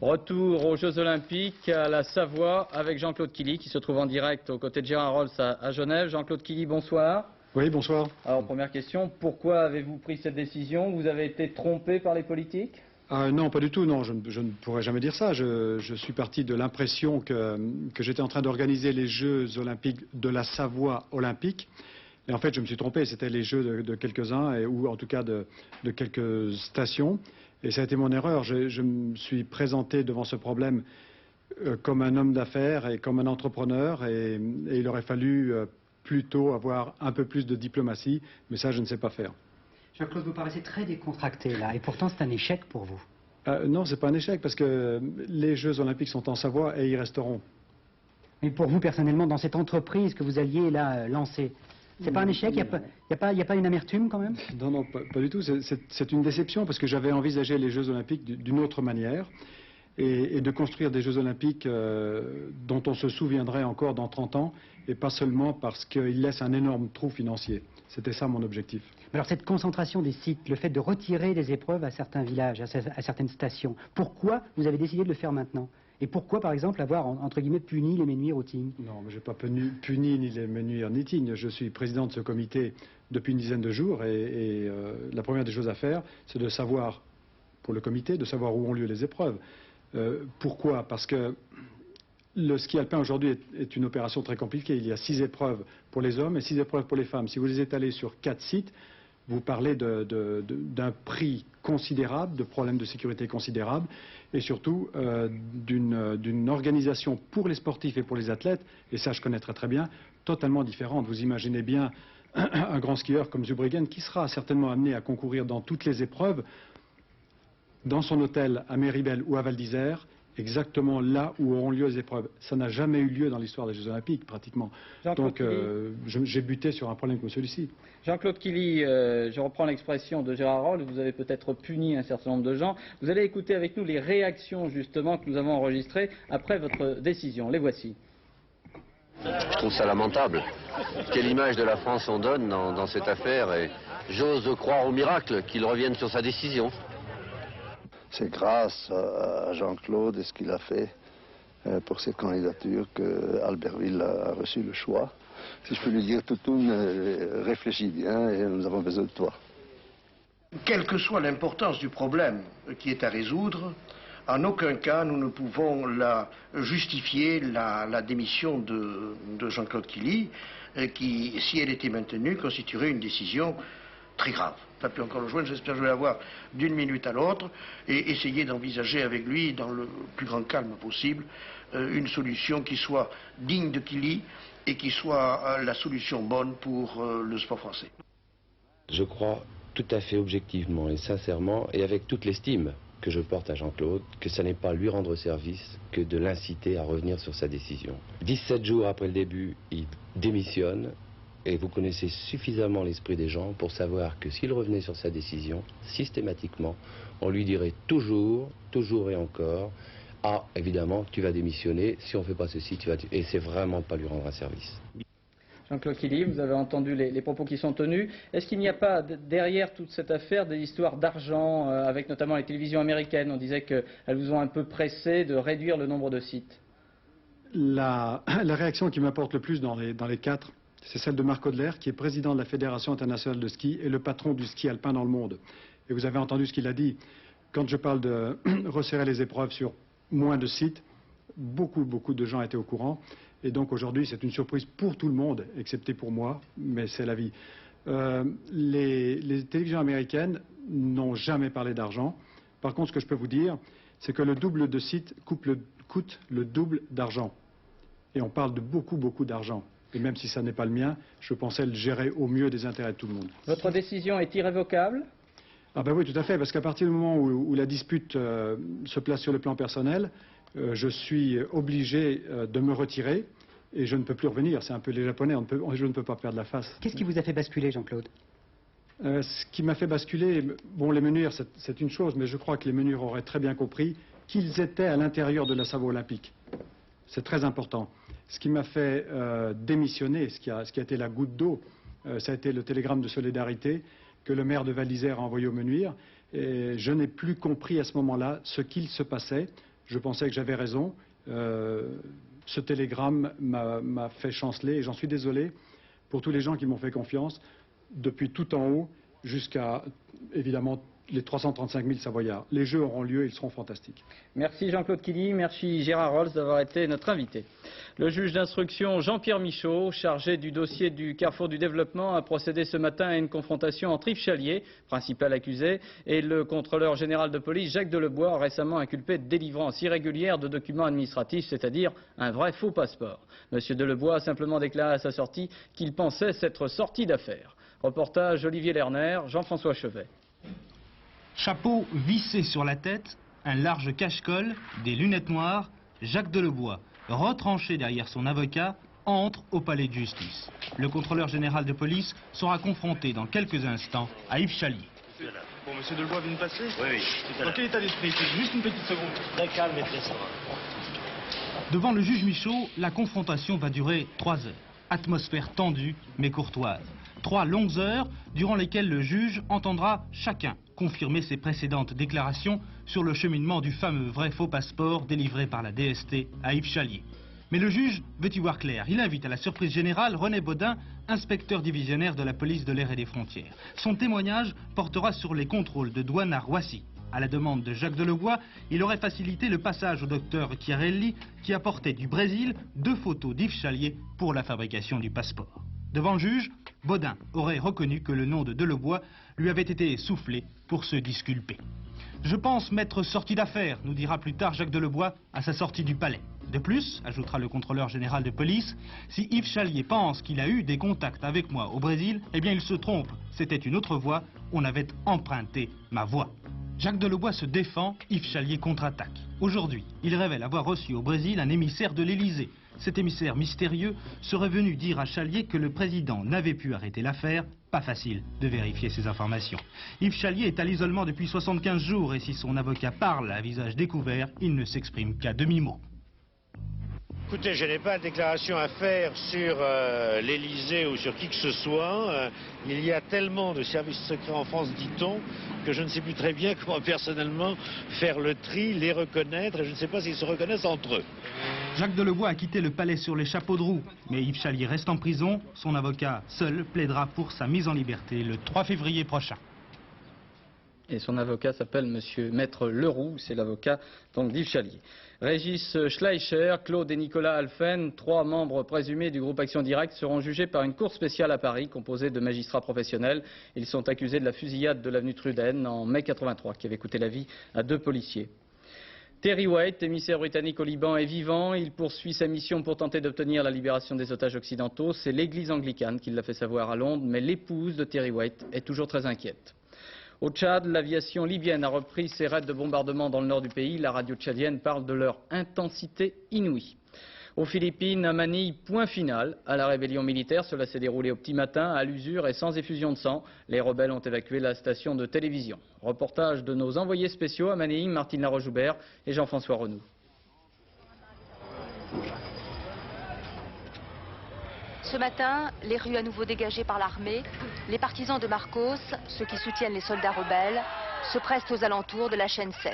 Retour aux Jeux Olympiques à la Savoie avec Jean-Claude Killy qui se trouve en direct aux côtés de Gérard Rolls à Genève. Jean-Claude Killy, bonsoir. Oui, bonsoir. Alors première question, pourquoi avez-vous pris cette décision? Vous avez été trompé par les politiques? Non, pas du tout, non, je ne pourrais jamais dire ça. Je suis parti de l'impression que j'étais en train d'organiser les Jeux Olympiques de la Savoie olympique. Et en fait, je me suis trompé, c'était les Jeux de quelques-uns, ou en tout cas de quelques stations. Et ça a été mon erreur. Je me suis présenté devant ce problème comme un homme d'affaires et comme un entrepreneur. Et il aurait fallu plutôt avoir un peu plus de diplomatie, mais ça, je ne sais pas faire. Jean-Claude, vous paraissez très décontracté là, et pourtant c'est un échec pour vous. Non, c'est pas un échec, parce que les Jeux Olympiques sont en Savoie et ils resteront. Mais pour vous personnellement, dans cette entreprise que vous alliez là lancer, c'est pas un échec? Il n'y a pas une amertume quand même? Non, pas du tout. C'est une déception, parce que j'avais envisagé les Jeux Olympiques d'une autre manière, et de construire des Jeux Olympiques dont on se souviendrait encore dans 30 ans, et pas seulement parce qu'ils laissent un énorme trou financier. C'était ça mon objectif. Alors cette concentration des sites, le fait de retirer des épreuves à certains villages, à certaines stations, pourquoi vous avez décidé de le faire maintenant? Et pourquoi, par exemple, avoir, entre guillemets, puni les Menuires-Outing? Non, mais je n'ai pas puni ni les Menuires-Outing. Je suis président de ce comité depuis une dizaine de jours et la première des choses à faire, c'est de savoir, pour le comité, de savoir où ont lieu les épreuves. Pourquoi? Parce que le ski alpin aujourd'hui est une opération très compliquée. Il y a 6 épreuves pour les hommes et 6 épreuves pour les femmes. Si vous les étalez sur 4 sites, vous parlez d'un prix considérable, de problèmes de sécurité considérables et surtout d'une organisation pour les sportifs et pour les athlètes, et ça je connais très bien, totalement différentes. Vous imaginez bien un grand skieur comme Zurbriggen qui sera certainement amené à concourir dans toutes les épreuves, dans son hôtel à Méribel ou à Val d'Isère, exactement là où auront lieu les épreuves. Ça n'a jamais eu lieu dans l'histoire des Jeux Olympiques, pratiquement. Donc j'ai buté sur un problème comme celui-ci. Jean-Claude Killy, je reprends l'expression de Gérard Rolls, vous avez peut-être puni un certain nombre de gens. Vous allez écouter avec nous les réactions justement que nous avons enregistrées après votre décision. Les voici. Je trouve ça lamentable. Quelle image de la France on donne dans cette affaire, et j'ose croire au miracle qu'il revienne sur sa décision. C'est grâce à Jean-Claude et ce qu'il a fait pour cette candidature que Albertville a reçu le choix. Si je peux lui dire, Toutoun, réfléchis bien et nous avons besoin de toi. Quelle que soit l'importance du problème qui est à résoudre, en aucun cas nous ne pouvons justifier la démission de Jean-Claude Killy, qui, si elle était maintenue, constituerait une décision très grave. Pas pu encore le joindre, j'espère que je vais l'avoir d'une minute à l'autre et essayer d'envisager avec lui, dans le plus grand calme possible, une solution qui soit digne de Killy et qui soit la solution bonne pour le sport français. Je crois tout à fait objectivement et sincèrement, et avec toute l'estime que je porte à Jean-Claude, que ça n'est pas lui rendre service que de l'inciter à revenir sur sa décision. 17 jours après le début, il démissionne. Et vous connaissez suffisamment l'esprit des gens pour savoir que s'il revenait sur sa décision, systématiquement, on lui dirait toujours et encore, ah, évidemment, tu vas démissionner, si on ne fait pas ceci, tu vas... Et c'est vraiment pas lui rendre un service. Jean-Claude Killy, vous avez entendu les propos qui sont tenus. Est-ce qu'il n'y a pas derrière toute cette affaire des histoires d'argent, avec notamment les télévisions américaines? On disait qu'elles vous ont un peu pressé de réduire le nombre de sites. La réaction qui m'apporte le plus dans les quatre, c'est celle de Marc Audler, qui est président de la Fédération internationale de ski et le patron du ski alpin dans le monde. Et vous avez entendu ce qu'il a dit. Quand je parle de resserrer les épreuves sur moins de sites, beaucoup de gens étaient au courant. Et donc aujourd'hui, c'est une surprise pour tout le monde, excepté pour moi, mais c'est la vie. Les télévisions américaines n'ont jamais parlé d'argent. Par contre, ce que je peux vous dire, c'est que le double de sites coûte le double d'argent. Et on parle de beaucoup d'argent. Et même si ça n'est pas le mien, je pensais le gérer au mieux des intérêts de tout le monde. Votre décision est irrévocable? Ah ben oui, tout à fait, parce qu'à partir du moment où la dispute se place sur le plan personnel, je suis obligé de me retirer et je ne peux plus revenir. C'est un peu les Japonais, je ne peux pas perdre la face. Qu'est-ce qui vous a fait basculer, Jean-Claude? Ce qui m'a fait basculer, bon, les menhirs, c'est une chose, mais je crois que les menhirs auraient très bien compris qu'ils étaient à l'intérieur de la Savoie olympique. C'est très important. Ce qui m'a fait démissionner, ce qui a été la goutte d'eau, ça a été le télégramme de solidarité que le maire de Val d'Isère a envoyé aux menhirs. Et je n'ai plus compris à ce moment-là ce qu'il se passait. Je pensais que j'avais raison. Ce télégramme m'a fait chanceler et j'en suis désolé pour tous les gens qui m'ont fait confiance, depuis tout en haut jusqu'à, évidemment, les 335 000 Savoyards. Les Jeux auront lieu, ils seront fantastiques. Merci Jean-Claude Killy, merci Gérard Rolls d'avoir été notre invité. Le juge d'instruction Jean-Pierre Michaud, chargé du dossier du Carrefour du Développement, a procédé ce matin à une confrontation entre Yves Chalier, principal accusé, et le contrôleur général de police Jacques Delebois, récemment inculpé de délivrance irrégulière de documents administratifs, c'est-à-dire un vrai faux passeport. Monsieur Delebois a simplement déclaré à sa sortie qu'il pensait s'être sorti d'affaire. Reportage Olivier Lerner, Jean-François Chevet. Chapeau vissé sur la tête, un large cache-colle, des lunettes noires, Jacques Delebois, retranché derrière son avocat, entre au palais de justice. Le contrôleur général de police sera confronté dans quelques instants à Yves Chalier. Bon, monsieur Delebois vient de passer? Oui. Dans quel état d'esprit? Juste une petite seconde. Très calme et très serein. Devant le juge Michaud, la confrontation va durer 3 heures. Atmosphère tendue mais courtoise. 3 longues heures durant lesquelles le juge entendra chacun confirmer ses précédentes déclarations sur le cheminement du fameux vrai-faux passeport délivré par la DST à Yves Chalier. Mais le juge veut y voir clair. Il invite à la surprise générale René Baudin, inspecteur divisionnaire de la police de l'air et des frontières. Son témoignage portera sur les contrôles de douane à Roissy. À la demande de Jacques Delebois, il aurait facilité le passage au docteur Chiarelli qui apportait du Brésil 2 photos d'Yves Chalier pour la fabrication du passeport. Devant le juge, Baudin aurait reconnu que le nom de Delebois lui avait été soufflé pour se disculper. Je pense m'être sorti d'affaire, nous dira plus tard Jacques Deleboye à sa sortie du palais. De plus, ajoutera le contrôleur général de police, si Yves Chalier pense qu'il a eu des contacts avec moi au Brésil, eh bien il se trompe. C'était une autre voie, on avait emprunté ma voie. Jacques Deleboye se défend, Yves Chalier contre-attaque. Aujourd'hui, il révèle avoir reçu au Brésil un émissaire de l'Élysée. Cet émissaire mystérieux serait venu dire à Chalier que le président n'avait pu arrêter l'affaire. Pas facile de vérifier ces informations. Yves Chalier est à l'isolement depuis 75 jours et si son avocat parle à visage découvert, il ne s'exprime qu'à demi-mot. Écoutez, je n'ai pas de déclaration à faire sur l'Élysée ou sur qui que ce soit. Il y a tellement de services secrets en France, dit-on, que je ne sais plus très bien comment personnellement faire le tri, les reconnaître, et je ne sais pas s'ils se reconnaissent entre eux. Jacques Deleboye a quitté le palais sur les chapeaux de roue, mais Yves Chalier reste en prison. Son avocat seul plaidera pour sa mise en liberté le 3 février prochain. Et son avocat s'appelle Monsieur Maître Leroux, c'est l'avocat d'Yves Chalier. Régis Schleicher, Claude et Nicolas Alphen, 3 membres présumés du groupe Action Directe, seront jugés par une cour spéciale à Paris, composée de magistrats professionnels. Ils sont accusés de la fusillade de l'avenue Truden en mai 83, qui avait coûté la vie à 2 policiers. Terry White, émissaire britannique au Liban, est vivant. Il poursuit sa mission pour tenter d'obtenir la libération des otages occidentaux. C'est l'église anglicane qui l'a fait savoir à Londres, mais l'épouse de Terry White est toujours très inquiète. Au Tchad, l'aviation libyenne a repris ses raids de bombardement dans le nord du pays. La radio tchadienne parle de leur intensité inouïe. Aux Philippines, à Manille, point final à la rébellion militaire. Cela s'est déroulé au petit matin, à l'usure et sans effusion de sang. Les rebelles ont évacué la station de télévision. Reportage de nos envoyés spéciaux à Manille, Martine Laroche-Joubert et Jean-François Renou. Ce matin, les rues à nouveau dégagées par l'armée, les partisans de Marcos, ceux qui soutiennent les soldats rebelles, se pressent aux alentours de la chaîne 7.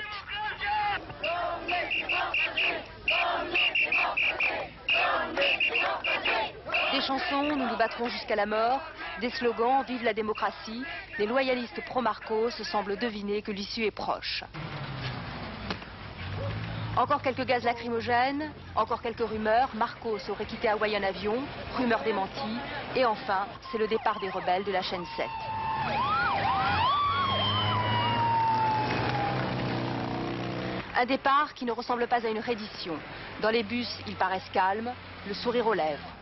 Des chansons, nous nous battrons jusqu'à la mort, des slogans, vive la démocratie. Les loyalistes pro-Marcos semblent deviner que l'issue est proche. Encore quelques gaz lacrymogènes, encore quelques rumeurs. Marcos aurait quitté Hawaï en avion, rumeur démentie. Et enfin, c'est le départ des rebelles de la chaîne 7. Un départ qui ne ressemble pas à une reddition. Dans les bus, ils paraissent calmes, le sourire aux lèvres.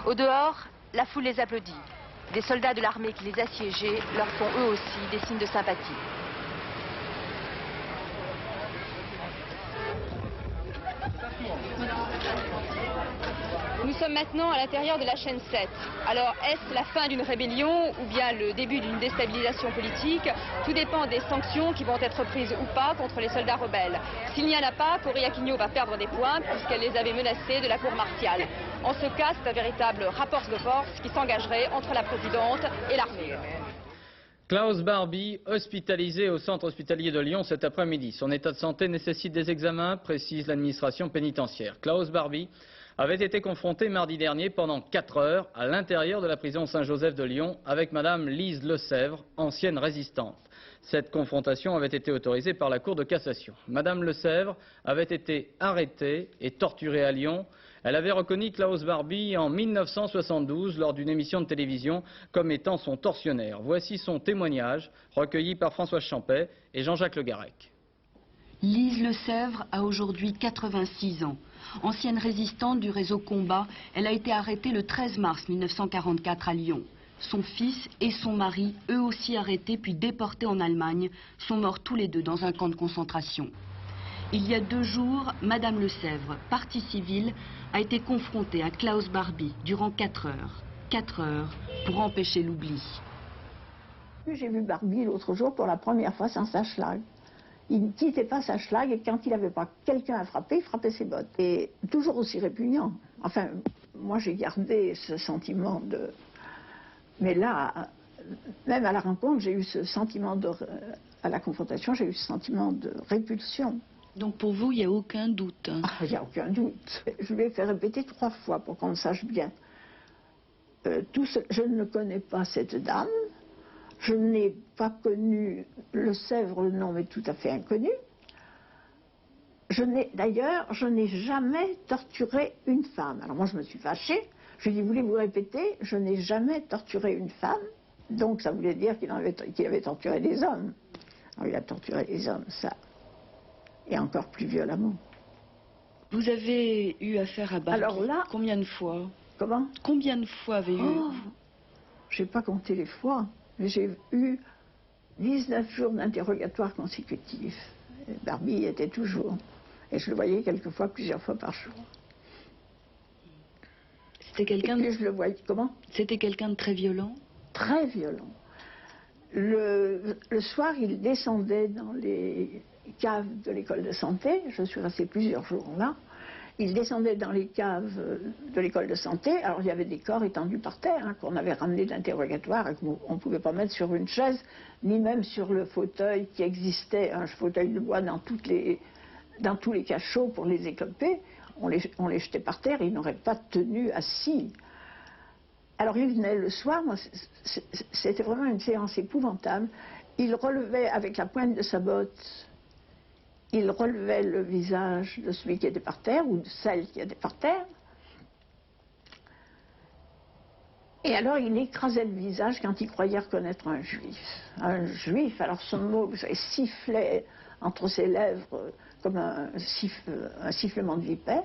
Au dehors, la foule les applaudit. Des soldats de l'armée qui les assiégeaient leur font eux aussi des signes de sympathie. Nous sommes maintenant à l'intérieur de la chaîne 7. Alors, est-ce la fin d'une rébellion ou bien le début d'une déstabilisation politique? Tout dépend des sanctions qui vont être prises ou pas contre les soldats rebelles. S'il n'y en a pas, Cory Aquino va perdre des points puisqu'elle les avait menacés de la cour martiale. En ce cas, c'est un véritable rapport de force qui s'engagerait entre la présidente et l'armée. Klaus Barbie, hospitalisé au centre hospitalier de Lyon cet après-midi. Son état de santé nécessite des examens, précise l'administration pénitentiaire. Klaus Barbie avait été confronté mardi dernier pendant 4 heures à l'intérieur de la prison Saint-Joseph de Lyon avec Madame Lise Lesèvre, ancienne résistante. Cette confrontation avait été autorisée par la Cour de cassation. Madame Lesèvre avait été arrêtée et torturée à Lyon. Elle avait reconnu Klaus Barbie en 1972 lors d'une émission de télévision comme étant son tortionnaire. Voici son témoignage recueilli par Françoise Champet et Jean-Jacques Le Garec. Lise Lesèvre a aujourd'hui 86 ans. Ancienne résistante du réseau Combat, elle a été arrêtée le 13 mars 1944 à Lyon. Son fils et son mari, eux aussi arrêtés puis déportés en Allemagne, sont morts tous les deux dans un camp de concentration. Il y a 2 jours, Madame Lesèvre, partie civile, a été confrontée à Klaus Barbie durant 4 heures. 4 heures pour empêcher l'oubli. J'ai vu Barbie l'autre jour pour la première fois sans sa schlag. Il ne quittait pas sa schlag et quand il n'avait pas quelqu'un à frapper, il frappait ses bottes. Et toujours aussi répugnant. Enfin, moi j'ai gardé ce sentiment de... Mais là, même à la rencontre, j'ai eu ce sentiment de... À la confrontation, j'ai eu ce sentiment de répulsion. Donc pour vous, il n'y a aucun doute? Il n'y a aucun doute. Je lui ai fait répéter 3 fois pour qu'on le sache bien. Je ne connais pas cette dame. Je n'ai pas connu Lesèvre, le nom est tout à fait inconnu. D'ailleurs, je n'ai jamais torturé une femme. Alors moi, je me suis fâchée. Je lui ai dit, voulez-vous répéter? Je n'ai jamais torturé une femme. Donc ça voulait dire qu'il avait torturé des hommes. Alors, il a torturé les hommes, ça. Et encore plus violemment. Vous avez eu affaire à Barbie. Alors là... Combien de fois? Comment? Combien de fois avez-vous Je n'ai pas compté les fois, mais j'ai eu 19 jours d'interrogatoire consécutifs. Et Barbie y était toujours. Et je le voyais quelquefois plusieurs fois par jour. C'était quelqu'un de... je le voyais... Comment? C'était quelqu'un de très violent? Très violent. Le soir, il descendait dans les caves de l'école de santé. Je suis restée plusieurs jours là. Il descendait dans les caves de l'école de santé. Alors, il y avait des corps étendus par terre, hein, qu'on avait ramenés d'interrogatoire et qu'on ne pouvait pas mettre sur une chaise, ni même sur le fauteuil qui existait, un fauteuil de bois dans tous les cachots pour les écloper. On les jetait par terre, ils n'auraient pas tenu assis. Alors, il venait le soir, c'était vraiment une séance épouvantable. Il relevait avec la pointe de sa botte, il relevait le visage de celui qui était par terre, ou de celle qui était par terre. Et alors, il écrasait le visage quand il croyait reconnaître un juif. Un juif, alors son mot, vous savez, sifflait entre ses lèvres comme un sifflement de vipère.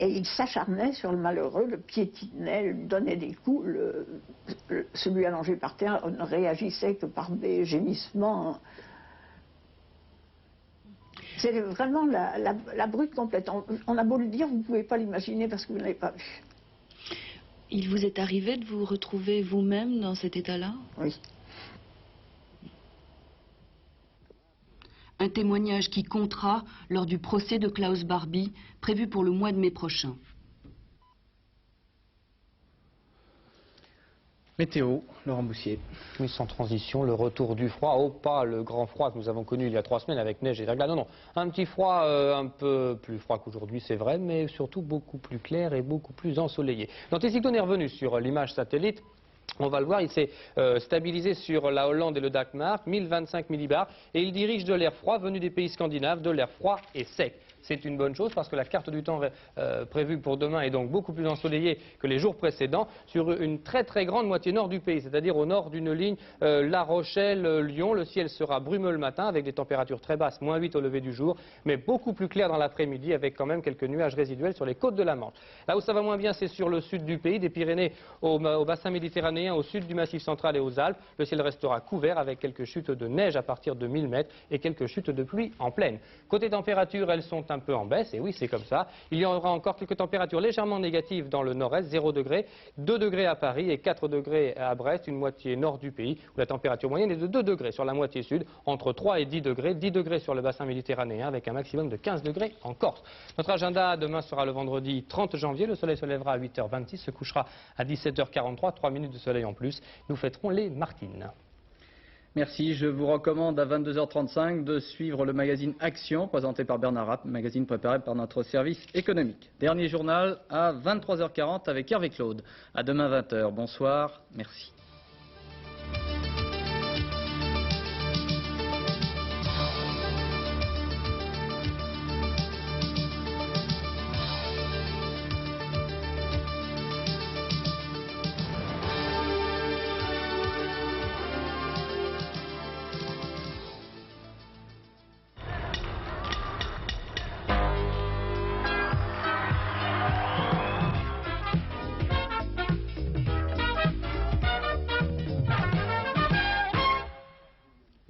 Et il s'acharnait sur le malheureux, le piétinait, lui donnait des coups. Celui allongé par terre ne réagissait que par des gémissements. C'était vraiment la brute complète. On a beau le dire, vous ne pouvez pas l'imaginer parce que vous ne l'avez pas vu. Il vous est arrivé de vous retrouver vous-même dans cet état-là? Oui. Un témoignage qui comptera lors du procès de Klaus Barbie, prévu pour le mois de mai prochain. Météo, Laurent Boussier. Oui, sans transition, le retour du froid. Oh, pas le grand froid que nous avons connu il y a 3 semaines avec neige et verglas. Non, non, un petit froid un peu plus froid qu'aujourd'hui, c'est vrai, mais surtout beaucoup plus clair et beaucoup plus ensoleillé. L'anticyclone est revenu sur l'image satellite. On va le voir, il s'est stabilisé sur la Hollande et le Danemark, 1025 millibars, et il dirige de l'air froid venu des pays scandinaves, de l'air froid et sec. C'est une bonne chose parce que la carte du temps prévue pour demain est donc beaucoup plus ensoleillée que les jours précédents sur une très très grande moitié nord du pays, c'est-à-dire au nord d'une ligne La Rochelle-Lyon. Le ciel sera brumeux le matin avec des températures très basses, -8 au lever du jour, mais beaucoup plus clair dans l'après-midi avec quand même quelques nuages résiduels sur les côtes de la Manche. Là où ça va moins bien, c'est sur le sud du pays, des Pyrénées au bassin méditerranéen, au sud du Massif central et aux Alpes. Le ciel restera couvert avec quelques chutes de neige à partir de 1000 mètres et quelques chutes de pluie en plaine. Côté température, elles sont un peu en baisse, et oui, c'est comme ça. Il y aura encore quelques températures légèrement négatives dans le nord-est, 0 degré, 2 degrés à Paris et 4 degrés à Brest, une moitié nord du pays, où la température moyenne est de 2 degrés sur la moitié sud, entre 3 et 10 degrés sur le bassin méditerranéen, avec un maximum de 15 degrés en Corse. Notre agenda demain sera le vendredi 30 janvier, le soleil se lèvera à 8h26, se couchera à 17h43, 3 minutes de soleil en plus. Nous fêterons les Martines. Merci. Je vous recommande à 22h35 de suivre le magazine Action, présenté par Bernard Rapp, magazine préparé par notre service économique. Dernier journal à 23h40 avec Hervé Claude. À demain 20h. Bonsoir. Merci.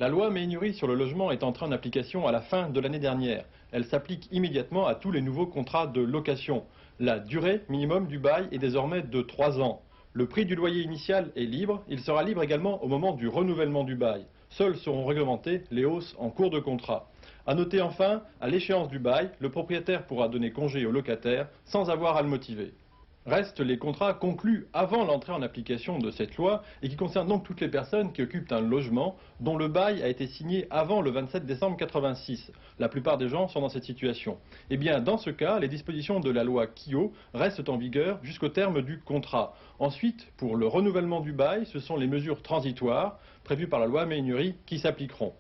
La loi Méhaignerie sur le logement est entrée en application à la fin de l'année dernière. Elle s'applique immédiatement à tous les nouveaux contrats de location. La durée minimum du bail est désormais de 3 ans. Le prix du loyer initial est libre. Il sera libre également au moment du renouvellement du bail. Seules seront réglementées les hausses en cours de contrat. À noter enfin, à l'échéance du bail, le propriétaire pourra donner congé au locataire sans avoir à le motiver. Restent les contrats conclus avant l'entrée en application de cette loi et qui concernent donc toutes les personnes qui occupent un logement dont le bail a été signé avant le 27 décembre 86. La plupart des gens sont dans cette situation. Eh bien, dans ce cas, les dispositions de la loi Quillot restent en vigueur jusqu'au terme du contrat. Ensuite, pour le renouvellement du bail, ce sont les mesures transitoires prévues par la loi Méhaignerie qui s'appliqueront.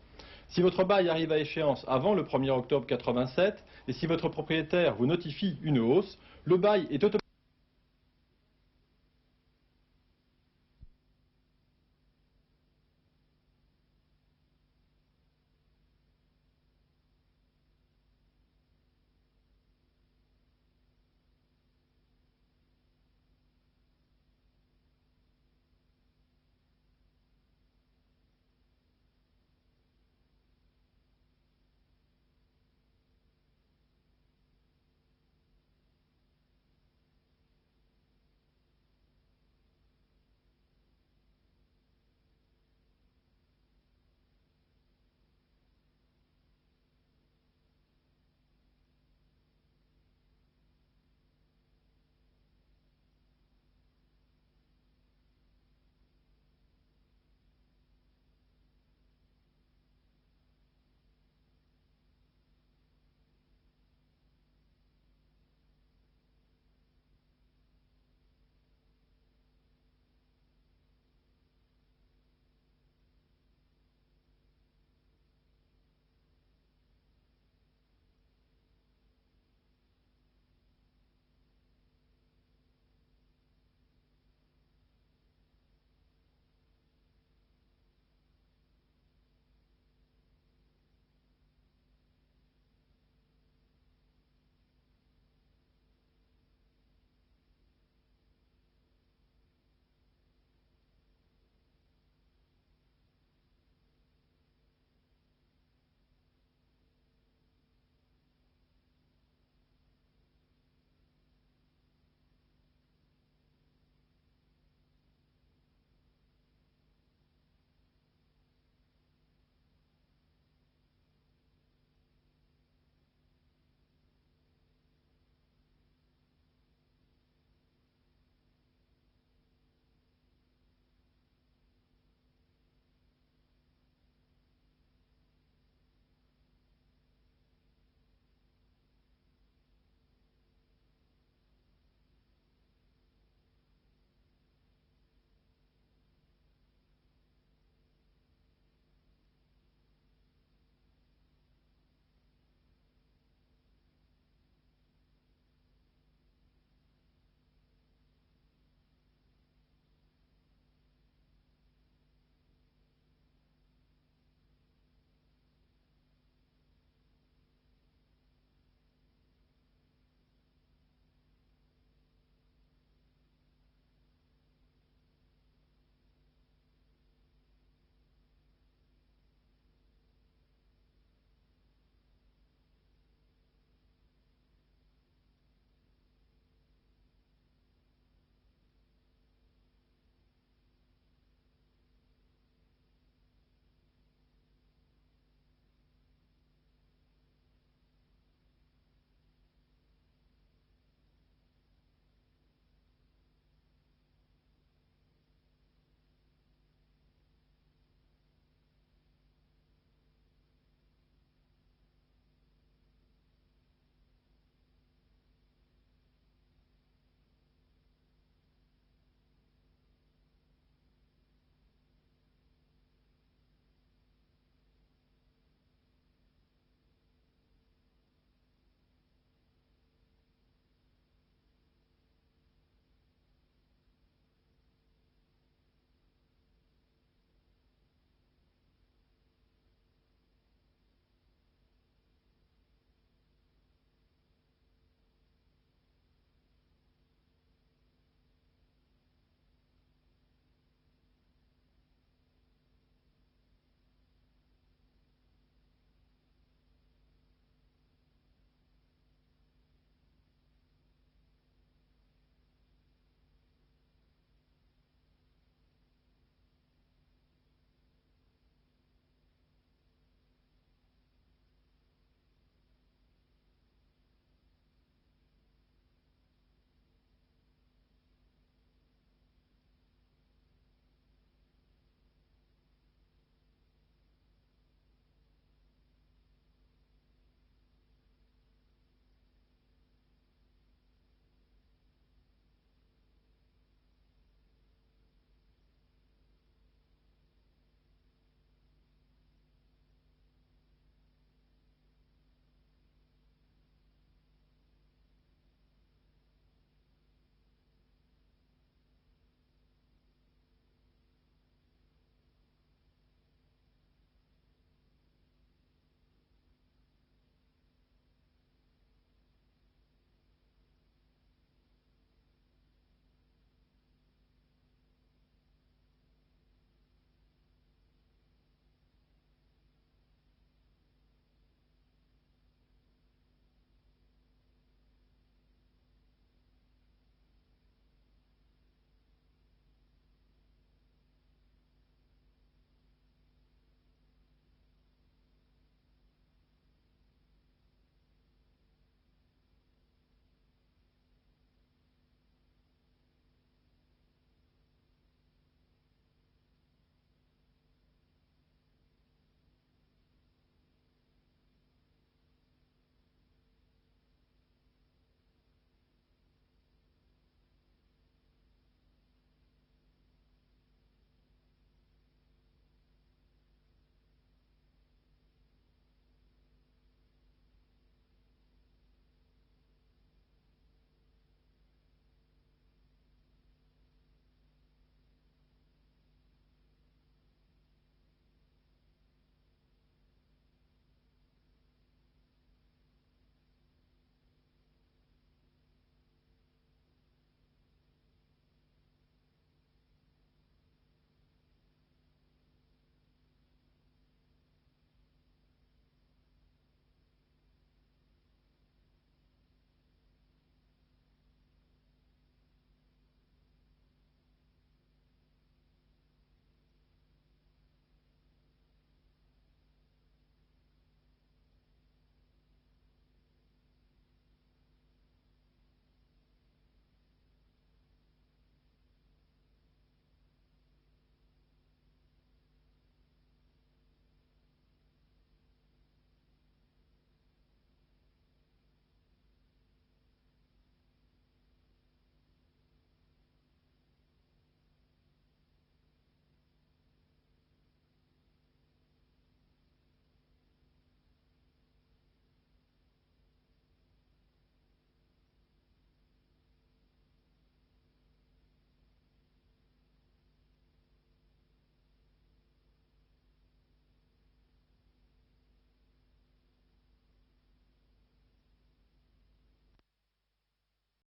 Si votre bail arrive à échéance avant le 1er octobre 87 et si votre propriétaire vous notifie une hausse, le bail est automatiquement